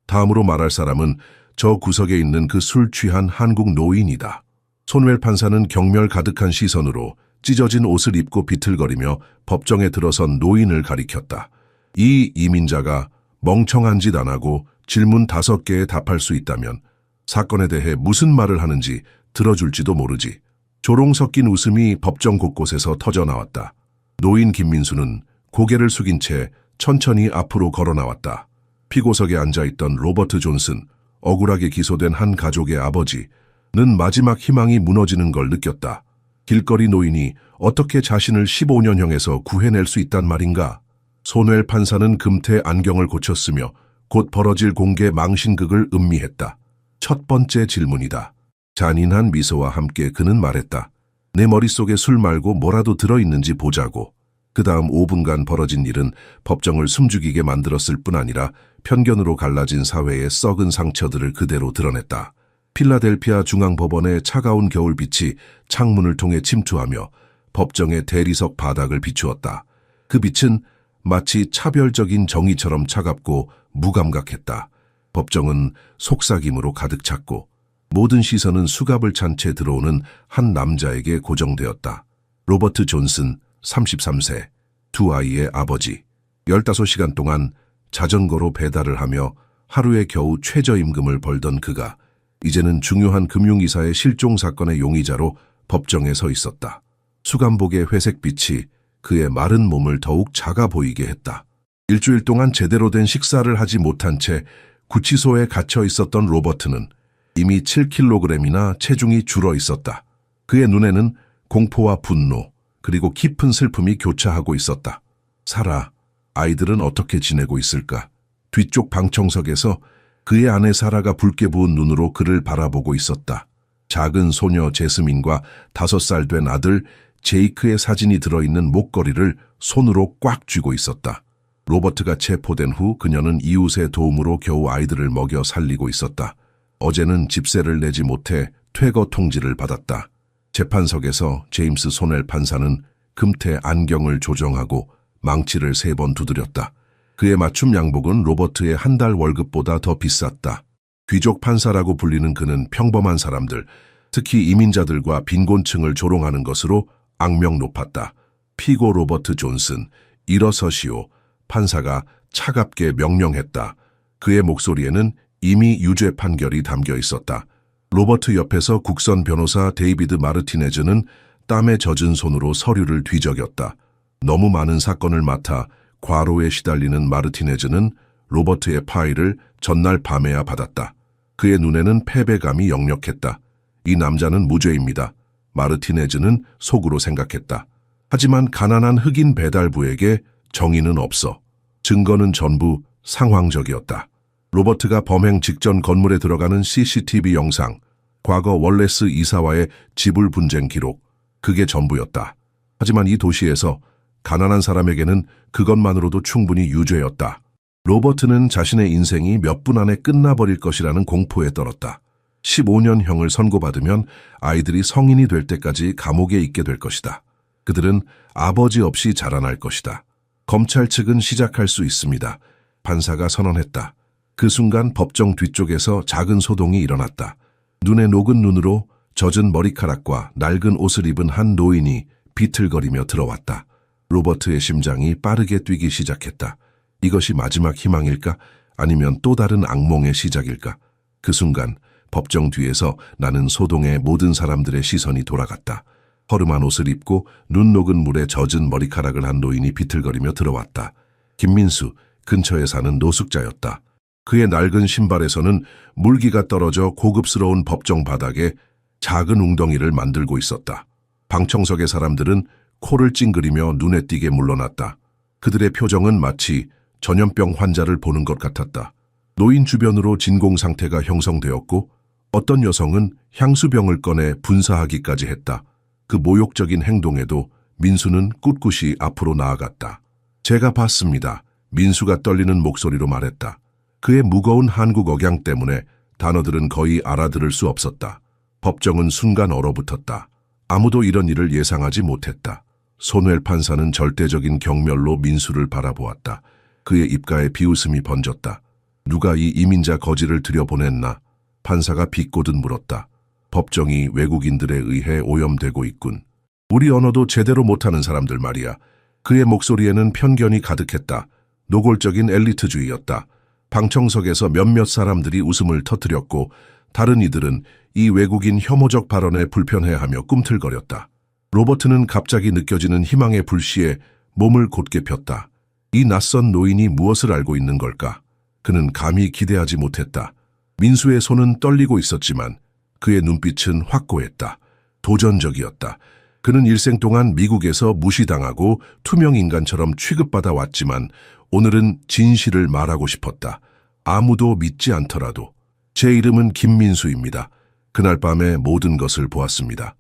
다음으로 말할 사람은 저 구석에 있는 그 술 취한 한국 노인이다. 손웰 판사는 경멸 가득한 시선으로 찢어진 옷을 입고 비틀거리며 법정에 들어선 노인을 가리켰다. 이 이민자가 멍청한 짓 안 하고 질문 5개에 답할 수 있다면 사건에 대해 무슨 말을 하는지 들어줄지도 모르지. 조롱 섞인 웃음이 법정 곳곳에서 터져나왔다. 노인 김민수는 고개를 숙인 채 천천히 앞으로 걸어 나왔다. 피고석에 앉아있던 로버트 존슨, 억울하게 기소된 한 가족의 아버지는 마지막 희망이 무너지는 걸 느꼈다. 길거리 노인이 어떻게 자신을 15년형에서 구해낼 수 있단 말인가? 손웰 판사는 금태 안경을 고쳤으며 곧 벌어질 공개 망신극을 음미했다. 첫 번째 질문이다. 잔인한 미소와 함께 그는 말했다. 내 머릿속에 술 말고 뭐라도 들어있는지 보자고. 그 다음 5분간 벌어진 일은 법정을 숨죽이게 만들었을 뿐 아니라 편견으로 갈라진 사회의 썩은 상처들을 그대로 드러냈다. 필라델피아 중앙법원의 차가운 겨울빛이 창문을 통해 침투하며 법정의 대리석 바닥을 비추었다. 그 빛은 마치 차별적인 정의처럼 차갑고 무감각했다. 법정은 속삭임으로 가득 찼고 모든 시선은 수갑을 찬 채 들어오는 한 남자에게 고정되었다. 로버트 존슨, 33세, 두 아이의 아버지. 15시간 동안 자전거로 배달을 하며 하루에 겨우 최저임금을 벌던 그가 이제는 중요한 금융이사의 실종 사건의 용의자로 법정에 서 있었다. 수감복의 회색빛이 그의 마른 몸을 더욱 작아 보이게 했다. 일주일 동안 제대로 된 식사를 하지 못한 채 구치소에 갇혀 있었던 로버트는 이미 7kg이나 체중이 줄어 있었다. 그의 눈에는 공포와 분노, 그리고 깊은 슬픔이 교차하고 있었다. 사라, 아이들은 어떻게 지내고 있을까? 뒤쪽 방청석에서 그의 아내 사라가 붉게 부은 눈으로 그를 바라보고 있었다. 작은 소녀 제스민과 5살 된 아들 제이크의 사진이 들어있는 목걸이를 손으로 꽉 쥐고 있었다. 로버트가 체포된 후 그녀는 이웃의 도움으로 겨우 아이들을 먹여 살리고 있었다. 어제는 집세를 내지 못해 퇴거 통지를 받았다. 재판석에서 제임스 손웰 판사는 금태 안경을 조정하고 망치를 3번 두드렸다. 그의 맞춤 양복은 로버트의 한 달 월급보다 더 비쌌다. 귀족 판사라고 불리는 그는 평범한 사람들, 특히 이민자들과 빈곤층을 조롱하는 것으로 악명 높았다. 피고 로버트 존슨, 일어서시오. 판사가 차갑게 명령했다. 그의 목소리에는 이미 유죄 판결이 담겨 있었다. 로버트 옆에서 국선 변호사 데이비드 마르티네즈는 땀에 젖은 손으로 서류를 뒤적였다. 너무 많은 사건을 맡아 과로에 시달리는 마르티네즈는 로버트의 파일을 전날 밤에야 받았다. 그의 눈에는 패배감이 역력했다. 이 남자는 무죄입니다. 마르티네즈는 속으로 생각했다. 하지만 가난한 흑인 배달부에게 정의는 없어. 증거는 전부 상황적이었다. 로버트가 범행 직전 건물에 들어가는 CCTV 영상, 과거 월레스 이사와의 지불 분쟁 기록, 그게 전부였다. 하지만 이 도시에서 가난한 사람에게는 그것만으로도 충분히 유죄였다. 로버트는 자신의 인생이 몇 분 안에 끝나버릴 것이라는 공포에 떨었다. 15년형을 선고받으면 아이들이 성인이 될 때까지 감옥에 있게 될 것이다. 그들은 아버지 없이 자라날 것이다. 검찰 측은 시작할 수 있습니다. 판사가 선언했다. 그 순간 법정 뒤쪽에서 작은 소동이 일어났다. 눈에 녹은 눈으로 젖은 머리카락과 낡은 옷을 입은 한 노인이 비틀거리며 들어왔다. 로버트의 심장이 빠르게 뛰기 시작했다. 이것이 마지막 희망일까? 아니면 또 다른 악몽의 시작일까? 그 순간 법정 뒤에서 나는 소동의 모든 사람들의 시선이 돌아갔다. 허름한 옷을 입고 눈 녹은 물에 젖은 머리카락을 한 노인이 비틀거리며 들어왔다. 김민수, 근처에 사는 노숙자였다. 그의 낡은 신발에서는 물기가 떨어져 고급스러운 법정 바닥에 작은 웅덩이를 만들고 있었다. 방청석의 사람들은 코를 찡그리며 눈에 띄게 물러났다. 그들의 표정은 마치 전염병 환자를 보는 것 같았다. 노인 주변으로 진공 상태가 형성되었고 어떤 여성은 향수병을 꺼내 분사하기까지 했다. 그 모욕적인 행동에도 민수는 꿋꿋이 앞으로 나아갔다. 제가 봤습니다. 민수가 떨리는 목소리로 말했다. 그의 무거운 한국 억양 때문에 단어들은 거의 알아들을 수 없었다. 법정은 순간 얼어붙었다. 아무도 이런 일을 예상하지 못했다. 손웰 판사는 절대적인 경멸로 민수를 바라보았다. 그의 입가에 비웃음이 번졌다. 누가 이 이민자 거지를 들여보냈나? 판사가 비꼬듯 물었다. 법정이 외국인들에 의해 오염되고 있군. 우리 언어도 제대로 못하는 사람들 말이야. 그의 목소리에는 편견이 가득했다. 노골적인 엘리트주의였다. 방청석에서 몇몇 사람들이 웃음을 터뜨렸고 다른 이들은 이 외국인 혐오적 발언에 불편해하며 꿈틀거렸다. 로버트는 갑자기 느껴지는 희망의 불씨에 몸을 곧게 폈다. 이 낯선 노인이 무엇을 알고 있는 걸까? 그는 감히 기대하지 못했다. 민수의 손은 떨리고 있었지만 그의 눈빛은 확고했다. 도전적이었다. 그는 일생 동안 미국에서 무시당하고 투명인간처럼 취급받아 왔지만 오늘은 진실을 말하고 싶었다. 아무도 믿지 않더라도. 제 이름은 김민수입니다. 그날 밤에 모든 것을 보았습니다.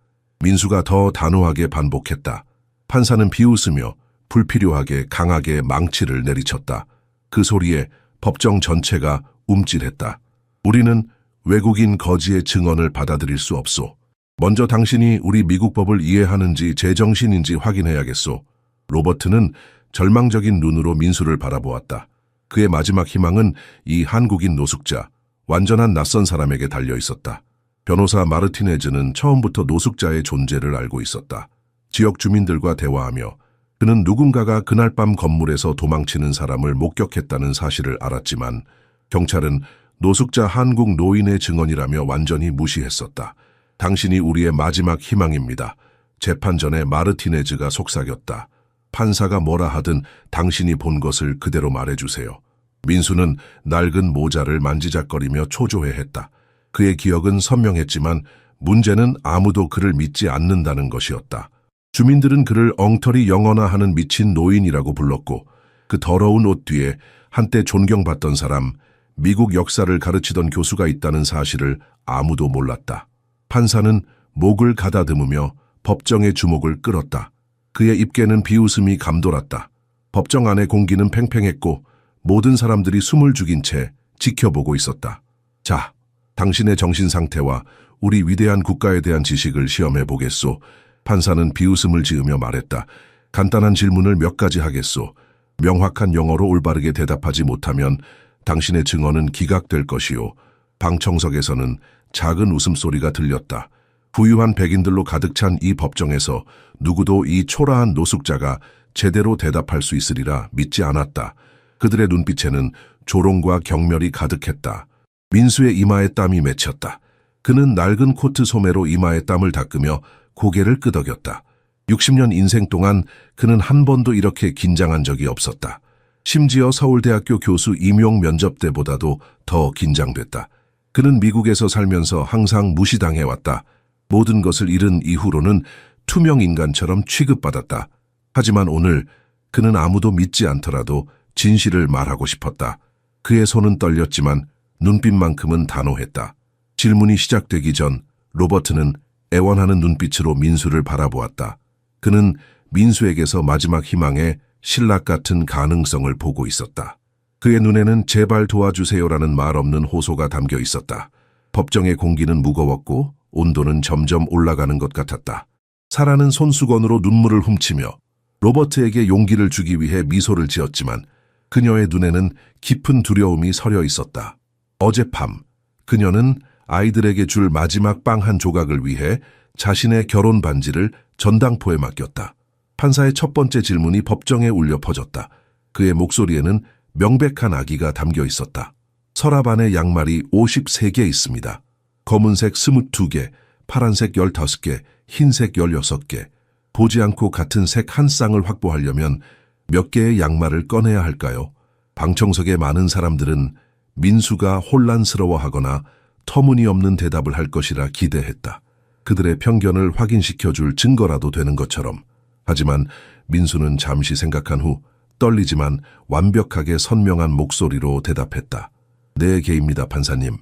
민수가 더 단호하게 반복했다. 판사는 비웃으며 불필요하게 강하게 망치를 내리쳤다. 그 소리에 법정 전체가 움찔했다. 우리는 외국인 거지의 증언을 받아들일 수 없소. 먼저 당신이 우리 미국 법을 이해하는지 제정신인지 확인해야겠소. 로버트는 절망적인 눈으로 민수를 바라보았다. 그의 마지막 희망은 이 한국인 노숙자, 완전한 낯선 사람에게 달려 있었다. 변호사 마르티네즈는 처음부터 노숙자의 존재를 알고 있었다. 지역 주민들과 대화하며 그는 누군가가 그날 밤 건물에서 도망치는 사람을 목격했다는 사실을 알았지만 경찰은 노숙자 한국 노인의 증언이라며 완전히 무시했었다. 당신이 우리의 마지막 희망입니다. 재판 전에 마르티네즈가 속삭였다. 판사가 뭐라 하든 당신이 본 것을 그대로 말해주세요. 민수는 낡은 모자를 만지작거리며 초조해했다. 그의 기억은 선명했지만 문제는 아무도 그를 믿지 않는다는 것이었다. 주민들은 그를 엉터리 영언화하는 미친 노인이라고 불렀고 그 더러운 옷 뒤에 한때 존경받던 사람, 미국 역사를 가르치던 교수가 있다는 사실을 아무도 몰랐다. 판사는 목을 가다듬으며 법정의 주목을 끌었다. 그의 입계는 비웃음이 감돌았다. 법정 안의 공기는 팽팽했고 모든 사람들이 숨을 죽인 채 지켜보고 있었다. 자, 당신의 정신 상태와 우리 위대한 국가에 대한 지식을 시험해 보겠소. 판사는 비웃음을 지으며 말했다. 간단한 질문을 몇 가지 하겠소. 명확한 영어로 올바르게 대답하지 못하면 당신의 증언은 기각될 것이요. 방청석에서는 작은 웃음소리가 들렸다. 부유한 백인들로 가득 찬 이 법정에서 누구도 이 초라한 노숙자가 제대로 대답할 수 있으리라 믿지 않았다. 그들의 눈빛에는 조롱과 경멸이 가득했다. 민수의 이마에 땀이 맺혔다. 그는 낡은 코트 소매로 이마에 땀을 닦으며 고개를 끄덕였다. 60년 인생 동안 그는 한 번도 이렇게 긴장한 적이 없었다. 심지어 서울대학교 교수 임용 면접 때보다도 더 긴장됐다. 그는 미국에서 살면서 항상 무시당해왔다. 모든 것을 잃은 이후로는 투명 인간처럼 취급받았다. 하지만 오늘 그는 아무도 믿지 않더라도 진실을 말하고 싶었다. 그의 손은 떨렸지만 눈빛만큼은 단호했다. 질문이 시작되기 전 로버트는 애원하는 눈빛으로 민수를 바라보았다. 그는 민수에게서 마지막 희망의 신락 같은 가능성을 보고 있었다. 그의 눈에는 제발 도와주세요라는 말 없는 호소가 담겨 있었다. 법정의 공기는 무거웠고 온도는 점점 올라가는 것 같았다. 사라는 손수건으로 눈물을 훔치며 로버트에게 용기를 주기 위해 미소를 지었지만 그녀의 눈에는 깊은 두려움이 서려 있었다. 어젯밤 그녀는 아이들에게 줄 마지막 빵 한 조각을 위해 자신의 결혼 반지를 전당포에 맡겼다. 판사의 첫 번째 질문이 법정에 울려 퍼졌다. 그의 목소리에는 명백한 악의가 담겨 있었다. 서랍 안에 양말이 53개 있습니다. 검은색 22개, 파란색 15개, 흰색 16개. 보지 않고 같은 색 한 쌍을 확보하려면 몇 개의 양말을 꺼내야 할까요? 방청석의 많은 사람들은 민수가 혼란스러워하거나 터무니없는 대답을 할 것이라 기대했다. 그들의 편견을 확인시켜줄 증거라도 되는 것처럼. 하지만 민수는 잠시 생각한 후 떨리지만 완벽하게 선명한 목소리로 대답했다. 네 개입니다, 판사님.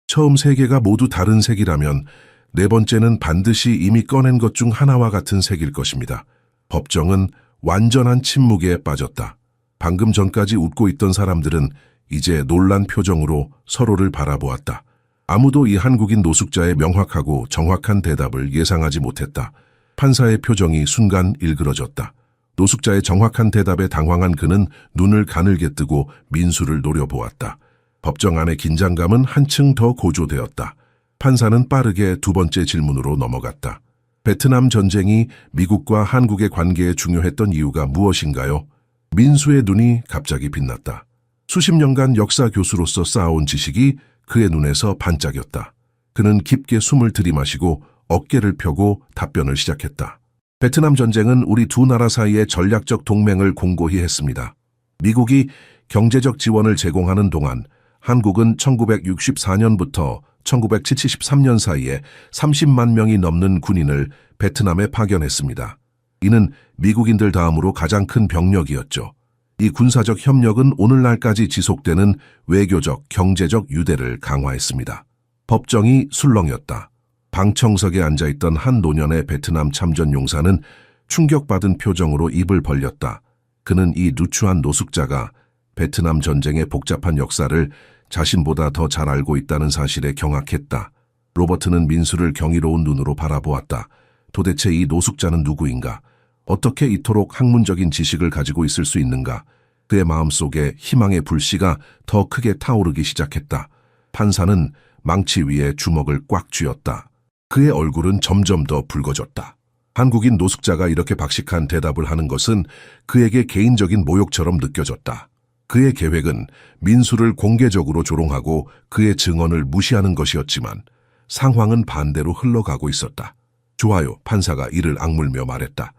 처음 3개가 모두 다른 색이라면 네 번째는 반드시 이미 꺼낸 것 중 하나와 같은 색일 것입니다. 법정은 완전한 침묵에 빠졌다. 방금 전까지 웃고 있던 사람들은 이제 놀란 표정으로 서로를 바라보았다. 아무도 이 한국인 노숙자의 명확하고 정확한 대답을 예상하지 못했다. 판사의 표정이 순간 일그러졌다. 노숙자의 정확한 대답에 당황한 그는 눈을 가늘게 뜨고 민수를 노려보았다. 법정 안의 긴장감은 한층 더 고조되었다. 판사는 빠르게 두 번째 질문으로 넘어갔다. 베트남 전쟁이 미국과 한국의 관계에 중요했던 이유가 무엇인가요? 민수의 눈이 갑자기 빛났다. 수십 년간 역사 교수로서 쌓아온 지식이 그의 눈에서 반짝였다. 그는 깊게 숨을 들이마시고 어깨를 펴고 답변을 시작했다. 베트남 전쟁은 우리 두 나라 사이의 전략적 동맹을 공고히 했습니다. 미국이 경제적 지원을 제공하는 동안 한국은 1964년부터 1973년 사이에 30만 명이 넘는 군인을 베트남에 파견했습니다. 이는 미국인들 다음으로 가장 큰 병력이었죠. 이 군사적 협력은 오늘날까지 지속되는 외교적, 경제적 유대를 강화했습니다. 법정이 술렁였다. 방청석에 앉아있던 한 노년의 베트남 참전 용사는 충격받은 표정으로 입을 벌렸다. 그는 이 누추한 노숙자가 베트남 전쟁의 복잡한 역사를 자신보다 더 잘 알고 있다는 사실에 경악했다. 로버트는 민수를 경이로운 눈으로 바라보았다. 도대체 이 노숙자는 누구인가? 어떻게 이토록 학문적인 지식을 가지고 있을 수 있는가? 그의 마음속에 희망의 불씨가 더 크게 타오르기 시작했다. 판사는 망치 위에 주먹을 꽉 쥐었다. 그의 얼굴은 점점 더 붉어졌다. 한국인 노숙자가 이렇게 박식한 대답을 하는 것은 그에게 개인적인 모욕처럼 느껴졌다. 그의 계획은 민수를 공개적으로 조롱하고 그의 증언을 무시하는 것이었지만 상황은 반대로 흘러가고 있었다. 좋아요, 판사가 이를 악물며 말했다.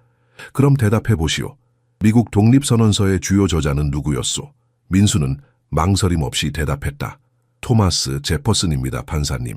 그럼 대답해 보시오. 미국 독립선언서의 주요 저자는 누구였소? 민수는 망설임 없이 대답했다. 토마스 제퍼슨입니다, 판사님.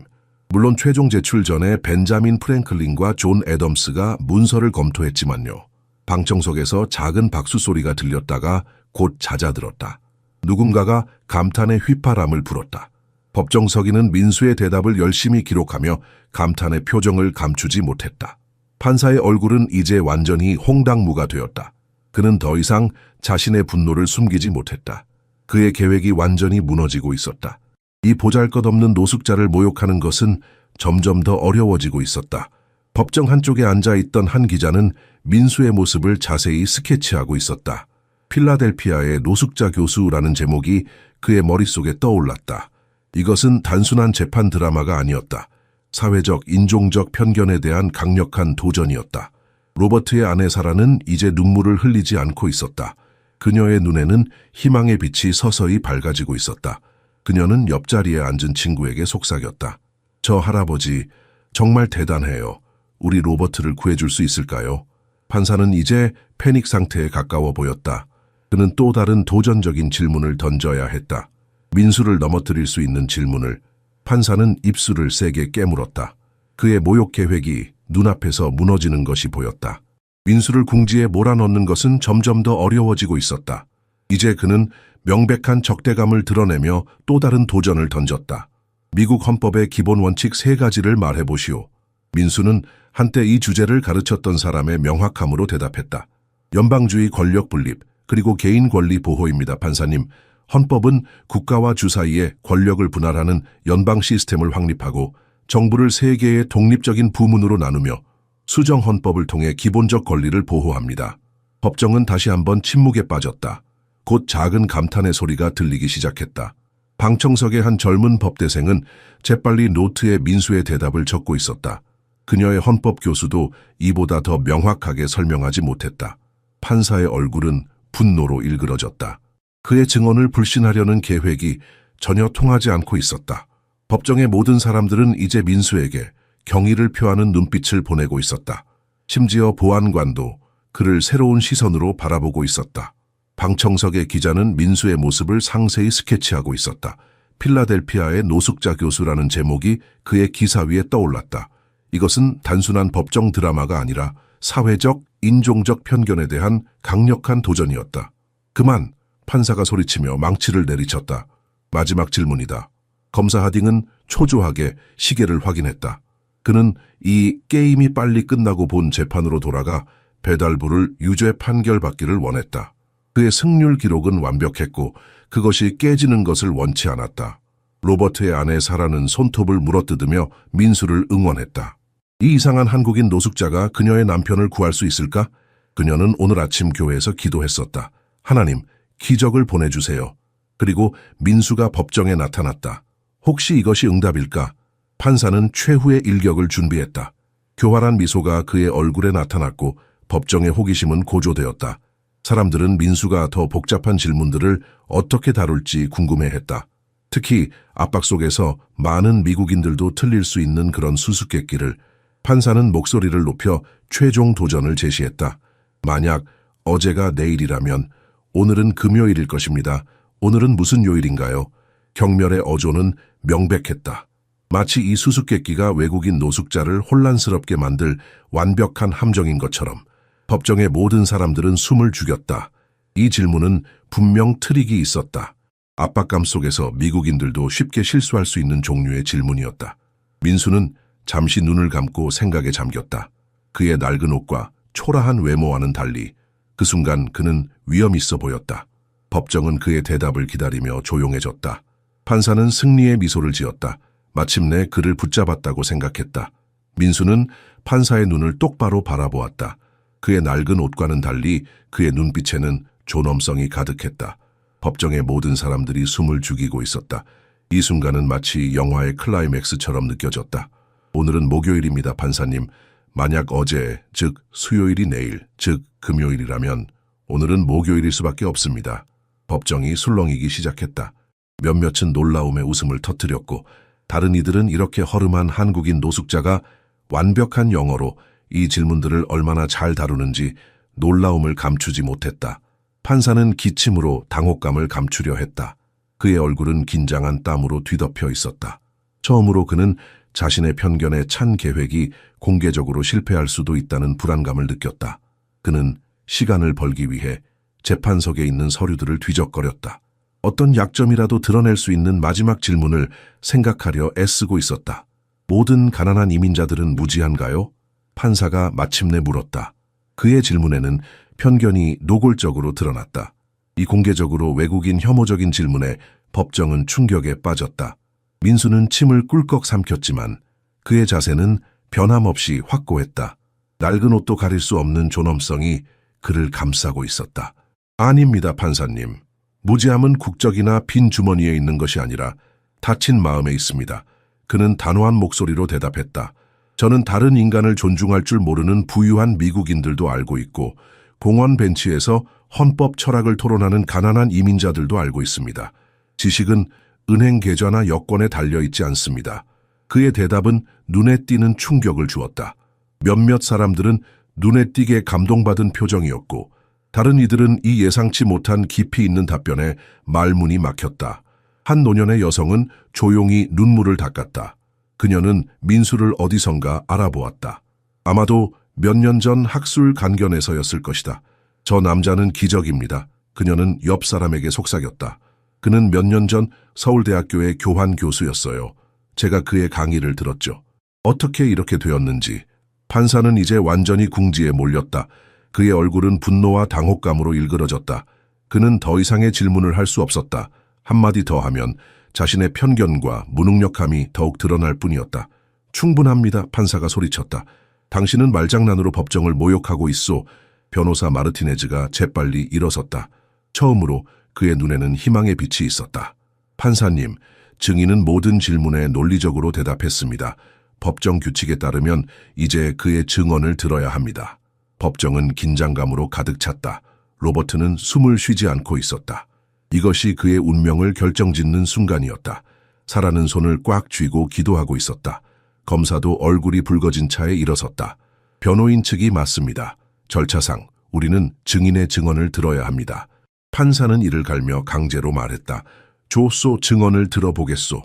물론 최종 제출 전에 벤자민 프랭클린과 존 애덤스가 문서를 검토했지만요. 방청석에서 작은 박수 소리가 들렸다가 곧 잦아들었다. 누군가가 감탄의 휘파람을 불었다. 법정 서기는 민수의 대답을 열심히 기록하며 감탄의 표정을 감추지 못했다. 판사의 얼굴은 이제 완전히 홍당무가 되었다. 그는 더 이상 자신의 분노를 숨기지 못했다. 그의 계획이 완전히 무너지고 있었다. 이 보잘것없는 노숙자를 모욕하는 것은 점점 더 어려워지고 있었다. 법정 한쪽에 앉아있던 한 기자는 민수의 모습을 자세히 스케치하고 있었다. 필라델피아의 노숙자 교수라는 제목이 그의 머릿속에 떠올랐다. 이것은 단순한 재판 드라마가 아니었다. 사회적, 인종적 편견에 대한 강력한 도전이었다. 로버트의 아내 사라는 이제 눈물을 흘리지 않고 있었다. 그녀의 눈에는 희망의 빛이 서서히 밝아지고 있었다. 그녀는 옆자리에 앉은 친구에게 속삭였다. 저 할아버지, 정말 대단해요. 우리 로버트를 구해줄 수 있을까요? 판사는 이제 패닉 상태에 가까워 보였다. 그는 또 다른 도전적인 질문을 던져야 했다. 민수를 넘어뜨릴 수 있는 질문을. 판사는 입술을 세게 깨물었다. 그의 모욕 계획이 눈앞에서 무너지는 것이 보였다. 민수를 궁지에 몰아넣는 것은 점점 더 어려워지고 있었다. 이제 그는 명백한 적대감을 드러내며 또 다른 도전을 던졌다. 미국 헌법의 기본 원칙 3가지를 말해보시오. 민수는 한때 이 주제를 가르쳤던 사람의 명확함으로 대답했다. 연방주의 권력 분립, 그리고 개인 권리 보호입니다, 판사님. 헌법은 국가와 주 사이에 권력을 분할하는 연방 시스템을 확립하고 정부를 3개의 독립적인 부문으로 나누며 수정 헌법을 통해 기본적 권리를 보호합니다. 법정은 다시 한번 침묵에 빠졌다. 곧 작은 감탄의 소리가 들리기 시작했다. 방청석의 한 젊은 법대생은 재빨리 노트에 민수의 대답을 적고 있었다. 그녀의 헌법 교수도 이보다 더 명확하게 설명하지 못했다. 판사의 얼굴은 분노로 일그러졌다. 그의 증언을 불신하려는 계획이 전혀 통하지 않고 있었다. 법정의 모든 사람들은 이제 민수에게 경의를 표하는 눈빛을 보내고 있었다. 심지어 보안관도 그를 새로운 시선으로 바라보고 있었다. 방청석의 기자는 민수의 모습을 상세히 스케치하고 있었다. 필라델피아의 노숙자 교수라는 제목이 그의 기사 위에 떠올랐다. 이것은 단순한 법정 드라마가 아니라 사회적, 인종적 편견에 대한 강력한 도전이었다. 그만! 판사가 소리치며 망치를 내리쳤다. 마지막 질문이다. 검사 하딩은 초조하게 시계를 확인했다. 그는 이 게임이 빨리 끝나고 본 재판으로 돌아가 배달부를 유죄 판결받기를 원했다. 그의 승률 기록은 완벽했고 그것이 깨지는 것을 원치 않았다. 로버트의 아내 사라는 손톱을 물어뜯으며 민수를 응원했다. 이 이상한 한국인 노숙자가 그녀의 남편을 구할 수 있을까? 그녀는 오늘 아침 교회에서 기도했었다. 하나님, 기적을 보내주세요. 그리고 민수가 법정에 나타났다. 혹시 이것이 응답일까? 판사는 최후의 일격을 준비했다. 교활한 미소가 그의 얼굴에 나타났고 법정의 호기심은 고조되었다. 사람들은 민수가 더 복잡한 질문들을 어떻게 다룰지 궁금해했다. 특히 압박 속에서 많은 미국인들도 틀릴 수 있는 그런 수수께끼를. 판사는 목소리를 높여 최종 도전을 제시했다. 만약 어제가 내일이라면 오늘은 금요일일 것입니다. 오늘은 무슨 요일인가요? 경멸의 어조는 명백했다. 마치 이 수수께끼가 외국인 노숙자를 혼란스럽게 만들 완벽한 함정인 것처럼. 법정의 모든 사람들은 숨을 죽였다. 이 질문은 분명 트릭이 있었다. 압박감 속에서 미국인들도 쉽게 실수할 수 있는 종류의 질문이었다. 민수는 잠시 눈을 감고 생각에 잠겼다. 그의 낡은 옷과 초라한 외모와는 달리 그 순간 그는 위험 있어 보였다. 법정은 그의 대답을 기다리며 조용해졌다. 판사는 승리의 미소를 지었다. 마침내 그를 붙잡았다고 생각했다. 민수는 판사의 눈을 똑바로 바라보았다. 그의 낡은 옷과는 달리 그의 눈빛에는 존엄성이 가득했다. 법정의 모든 사람들이 숨을 죽이고 있었다. 이 순간은 마치 영화의 클라이맥스처럼 느껴졌다. 오늘은 목요일입니다, 판사님. 만약 어제, 즉 수요일이 내일, 즉 금요일이라면 오늘은 목요일일 수밖에 없습니다. 법정이 술렁이기 시작했다. 몇몇은 놀라움의 웃음을 터뜨렸고 다른 이들은 이렇게 허름한 한국인 노숙자가 완벽한 영어로 이 질문들을 얼마나 잘 다루는지 놀라움을 감추지 못했다. 판사는 기침으로 당혹감을 감추려 했다. 그의 얼굴은 긴장한 땀으로 뒤덮여 있었다. 처음으로 그는 자신의 편견에 찬 계획이 공개적으로 실패할 수도 있다는 불안감을 느꼈다. 그는 시간을 벌기 위해 재판석에 있는 서류들을 뒤적거렸다. 어떤 약점이라도 드러낼 수 있는 마지막 질문을 생각하려 애쓰고 있었다. 모든 가난한 이민자들은 무지한가요? 판사가 마침내 물었다. 그의 질문에는 편견이 노골적으로 드러났다. 이 공개적으로 외국인 혐오적인 질문에 법정은 충격에 빠졌다. 민수는 침을 꿀꺽 삼켰지만 그의 자세는 변함없이 확고했다. 낡은 옷도 가릴 수 없는 존엄성이 그를 감싸고 있었다. 아닙니다, 판사님. 무지함은 국적이나 빈 주머니에 있는 것이 아니라 다친 마음에 있습니다. 그는 단호한 목소리로 대답했다. 저는 다른 인간을 존중할 줄 모르는 부유한 미국인들도 알고 있고 공원 벤치에서 헌법 철학을 토론하는 가난한 이민자들도 알고 있습니다. 지식은 은행 계좌나 여권에 달려있지 않습니다. 그의 대답은 눈에 띄는 충격을 주었다. 몇몇 사람들은 눈에 띄게 감동받은 표정이었고 다른 이들은 이 예상치 못한 깊이 있는 답변에 말문이 막혔다. 한 노년의 여성은 조용히 눈물을 닦았다. 그녀는 민수를 어디선가 알아보았다. 아마도 몇 년 전 학술 간견에서였을 것이다. 저 남자는 기적입니다. 그녀는 옆 사람에게 속삭였다. 그는 몇 년 전 서울대학교의 교환 교수였어요. 제가 그의 강의를 들었죠. 어떻게 이렇게 되었는지. 판사는 이제 완전히 궁지에 몰렸다. 그의 얼굴은 분노와 당혹감으로 일그러졌다. 그는 더 이상의 질문을 할 수 없었다. 한마디 더 하면 자신의 편견과 무능력함이 더욱 드러날 뿐이었다. 충분합니다, 판사가 소리쳤다. 당신은 말장난으로 법정을 모욕하고 있소. 변호사 마르티네즈가 재빨리 일어섰다. 처음으로 그의 눈에는 희망의 빛이 있었다. 판사님, 증인은 모든 질문에 논리적으로 대답했습니다. 법정 규칙에 따르면 이제 그의 증언을 들어야 합니다. 법정은 긴장감으로 가득 찼다. 로버트는 숨을 쉬지 않고 있었다. 이것이 그의 운명을 결정짓는 순간이었다. 살아는 손을 꽉 쥐고 기도하고 있었다. 검사도 얼굴이 붉어진 차에 일어섰다. 변호인 측이 맞습니다. 절차상 우리는 증인의 증언을 들어야 합니다. 판사는 이를 갈며 강제로 말했다. 조소 증언을 들어보겠소.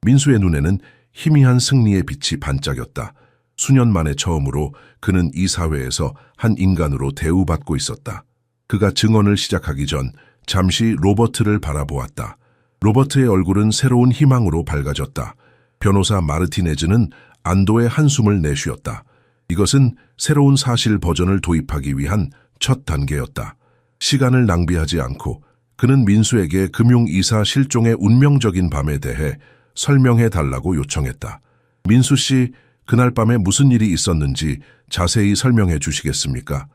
민수의 눈에는 희미한 승리의 빛이 반짝였다. 수년 만에 처음으로 그는 이 사회에서 한 인간으로 대우받고 있었다. 그가 증언을 시작하기 전 잠시 로버트를 바라보았다. 로버트의 얼굴은 새로운 희망으로 밝아졌다. 변호사 마르티네즈는 안도의 한숨을 내쉬었다. 이것은 새로운 사실 버전을 도입하기 위한 첫 단계였다. 시간을 낭비하지 않고 그는 민수에게 금융이사 실종의 운명적인 밤에 대해 설명해 달라고 요청했다. 민수 씨, 그날 밤에 무슨 일이 있었는지 자세히 설명해 주시겠습니까?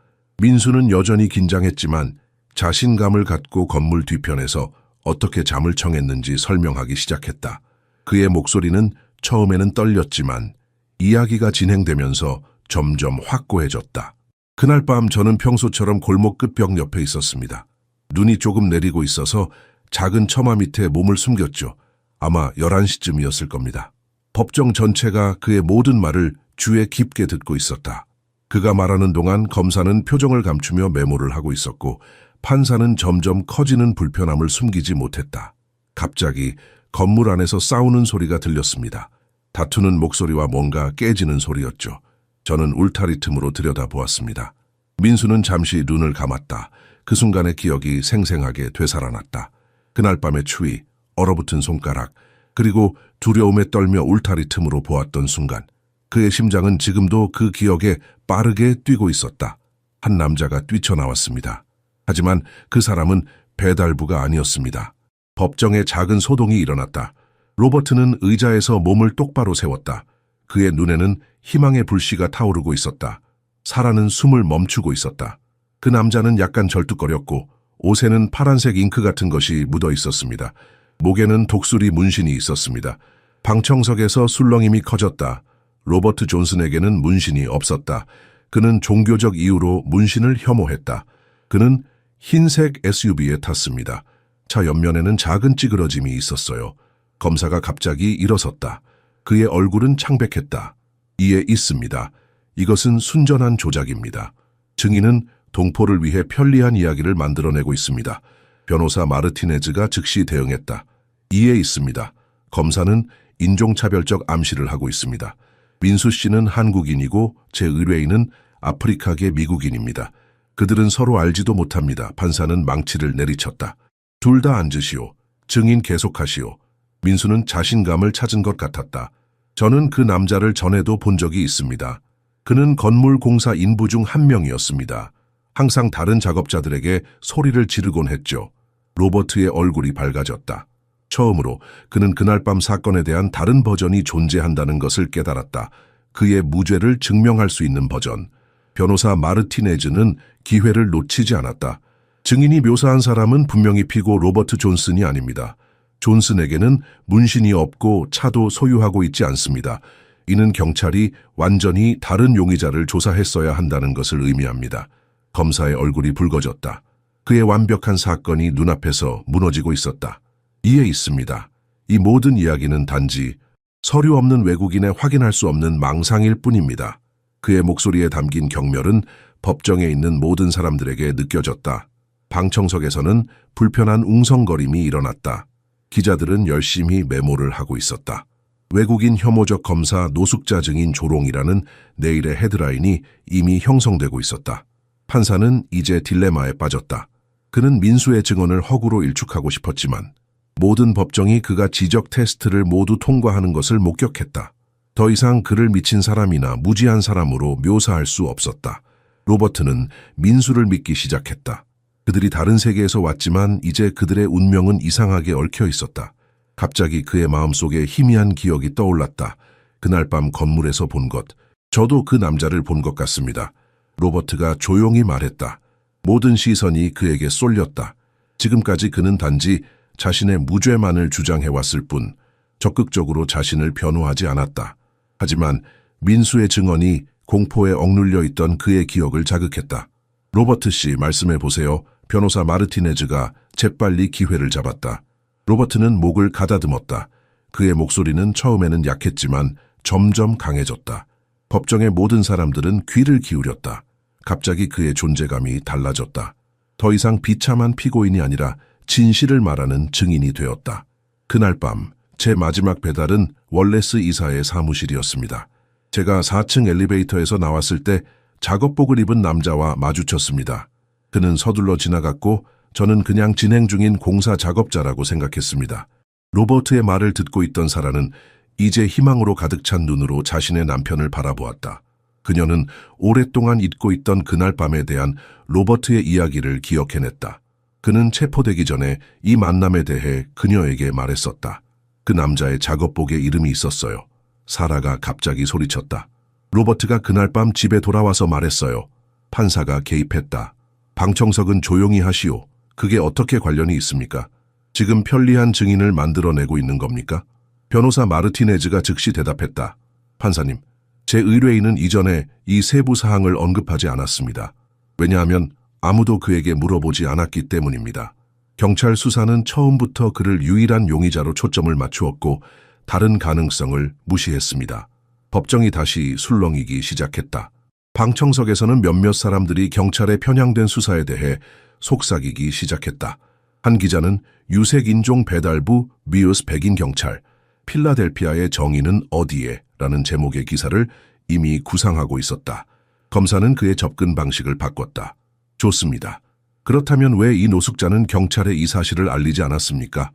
민수는 여전히 긴장했지만 자신감을 갖고 건물 뒤편에서 어떻게 잠을 청했는지 설명하기 시작했다. 그의 목소리는 처음에는 떨렸지만 이야기가 진행되면서 점점 확고해졌다. 그날 밤 저는 평소처럼 골목 끝벽 옆에 있었습니다. 눈이 조금 내리고 있어서 작은 처마 밑에 몸을 숨겼죠. 아마 11시쯤이었을 겁니다. 법정 전체가 그의 모든 말을 귀에 깊게 듣고 있었다. 그가 말하는 동안 검사는 표정을 감추며 메모를 하고 있었고 판사는 점점 커지는 불편함을 숨기지 못했다. 갑자기 건물 안에서 싸우는 소리가 들렸습니다. 다투는 목소리와 뭔가 깨지는 소리였죠. 저는 울타리 틈으로 들여다보았습니다. 민수는 잠시 눈을 감았다. 그 순간의 기억이 생생하게 되살아났다. 그날 밤의 추위, 얼어붙은 손가락, 그리고 두려움에 떨며 울타리 틈으로 보았던 순간 그의 심장은 지금도 그 기억에 빠르게 뛰고 있었다. 한 남자가 뛰쳐나왔습니다. 하지만 그 사람은 배달부가 아니었습니다. 법정에 작은 소동이 일어났다. 로버트는 의자에서 몸을 똑바로 세웠다. 그의 눈에는 희망의 불씨가 타오르고 있었다. 사라는 숨을 멈추고 있었다. 그 남자는 약간 절뚝거렸고 옷에는 파란색 잉크 같은 것이 묻어 있었습니다. 목에는 독수리 문신이 있었습니다. 방청석에서 술렁임이 커졌다. 로버트 존슨에게는 문신이 없었다. 그는 종교적 이유로 문신을 혐오했다. 그는 흰색 SUV에 탔습니다. 차 옆면에는 작은 찌그러짐이 있었어요. 검사가 갑자기 일어섰다. 그의 얼굴은 창백했다. 이에 있습니다. 이것은 순전한 조작입니다. 증인은 동포를 위해 편리한 이야기를 만들어내고 있습니다. 변호사 마르티네즈가 즉시 대응했다. 이에 있습니다. 검사는 인종차별적 암시를 하고 있습니다. 민수 씨는 한국인이고 제 의뢰인은 아프리카계 미국인입니다. 그들은 서로 알지도 못합니다. 판사는 망치를 내리쳤다. 둘 다 앉으시오. 증인 계속하시오. 민수는 자신감을 찾은 것 같았다. 저는 그 남자를 전에도 본 적이 있습니다. 그는 건물 공사 인부 중 한 명이었습니다. 항상 다른 작업자들에게 소리를 지르곤 했죠. 로버트의 얼굴이 밝아졌다. 처음으로 그는 그날 밤 사건에 대한 다른 버전이 존재한다는 것을 깨달았다. 그의 무죄를 증명할 수 있는 버전. 변호사 마르티네즈는 기회를 놓치지 않았다. 증인이 묘사한 사람은 분명히 피고 로버트 존슨이 아닙니다. 존슨에게는 문신이 없고 차도 소유하고 있지 않습니다. 이는 경찰이 완전히 다른 용의자를 조사했어야 한다는 것을 의미합니다. 검사의 얼굴이 붉어졌다. 그의 완벽한 사건이 눈앞에서 무너지고 있었다. 이에 있습니다. 이 모든 이야기는 단지 서류 없는 외국인의 확인할 수 없는 망상일 뿐입니다. 그의 목소리에 담긴 경멸은 법정에 있는 모든 사람들에게 느껴졌다. 방청석에서는 불편한 웅성거림이 일어났다. 기자들은 열심히 메모를 하고 있었다. 외국인 혐오적 검사 노숙자 증인 조롱이라는 내일의 헤드라인이 이미 형성되고 있었다. 판사는 이제 딜레마에 빠졌다. 그는 민수의 증언을 허구로 일축하고 싶었지만 모든 법정이 그가 지적 테스트를 모두 통과하는 것을 목격했다. 더 이상 그를 미친 사람이나 무지한 사람으로 묘사할 수 없었다. 로버트는 민수를 믿기 시작했다. 그들이 다른 세계에서 왔지만 이제 그들의 운명은 이상하게 얽혀 있었다. 갑자기 그의 마음속에 희미한 기억이 떠올랐다. 그날 밤 건물에서 본 것. 저도 그 남자를 본 것 같습니다. 로버트가 조용히 말했다. 모든 시선이 그에게 쏠렸다. 지금까지 그는 단지 자신의 무죄만을 주장해왔을 뿐 적극적으로 자신을 변호하지 않았다. 하지만 민수의 증언이 공포에 억눌려 있던 그의 기억을 자극했다. 로버트 씨, 말씀해 보세요. 변호사 마르티네즈가 재빨리 기회를 잡았다. 로버트는 목을 가다듬었다. 그의 목소리는 처음에는 약했지만 점점 강해졌다. 법정의 모든 사람들은 귀를 기울였다. 갑자기 그의 존재감이 달라졌다. 더 이상 비참한 피고인이 아니라 진실을 말하는 증인이 되었다. 그날 밤 제 마지막 배달은 월레스 이사의 사무실이었습니다. 제가 4층 엘리베이터에서 나왔을 때 작업복을 입은 남자와 마주쳤습니다. 그는 서둘러 지나갔고 저는 그냥 진행 중인 공사 작업자라고 생각했습니다. 로버트의 말을 듣고 있던 사라는 이제 희망으로 가득 찬 눈으로 자신의 남편을 바라보았다. 그녀는 오랫동안 잊고 있던 그날 밤에 대한 로버트의 이야기를 기억해냈다. 그는 체포되기 전에 이 만남에 대해 그녀에게 말했었다. 그 남자의 작업복에 이름이 있었어요. 사라가 갑자기 소리쳤다. 로버트가 그날 밤 집에 돌아와서 말했어요. 판사가 개입했다. 방청석은 조용히 하시오. 그게 어떻게 관련이 있습니까? 지금 편리한 증인을 만들어내고 있는 겁니까? 변호사 마르티네즈가 즉시 대답했다. 판사님, 제 의뢰인은 이전에 이 세부 사항을 언급하지 않았습니다. 왜냐하면 아무도 그에게 물어보지 않았기 때문입니다. 경찰 수사는 처음부터 그를 유일한 용의자로 초점을 맞추었고 다른 가능성을 무시했습니다. 법정이 다시 술렁이기 시작했다. 방청석에서는 몇몇 사람들이 경찰의 편향된 수사에 대해 속삭이기 시작했다. 한 기자는 유색인종 배달부 미우스 백인 경찰, 필라델피아의 정의는 어디에? 라는 제목의 기사를 이미 구상하고 있었다. 검사는 그의 접근 방식을 바꿨다. 좋습니다. 그렇다면 왜 이 노숙자는 경찰에 이 사실을 알리지 않았습니까?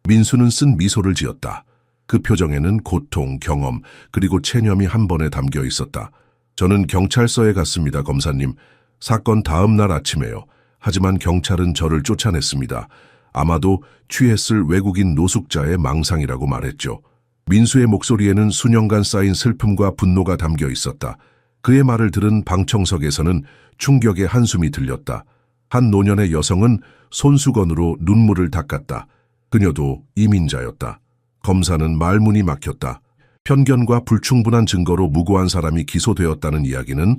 민수는 쓴 미소를 지었다. 그 표정에는 고통, 경험, 그리고 체념이 한 번에 담겨 있었다. 저는 경찰서에 갔습니다, 검사님. 사건 다음 날 아침에요. 하지만 경찰은 저를 쫓아냈습니다. 아마도 취했을 외국인 노숙자의 망상이라고 말했죠. 민수의 목소리에는 수년간 쌓인 슬픔과 분노가 담겨 있었다. 그의 말을 들은 방청석에서는 충격의 한숨이 들렸다. 한 노년의 여성은 손수건으로 눈물을 닦았다. 그녀도 이민자였다. 검사는 말문이 막혔다. 편견과 불충분한 증거로 무고한 사람이 기소되었다는 이야기는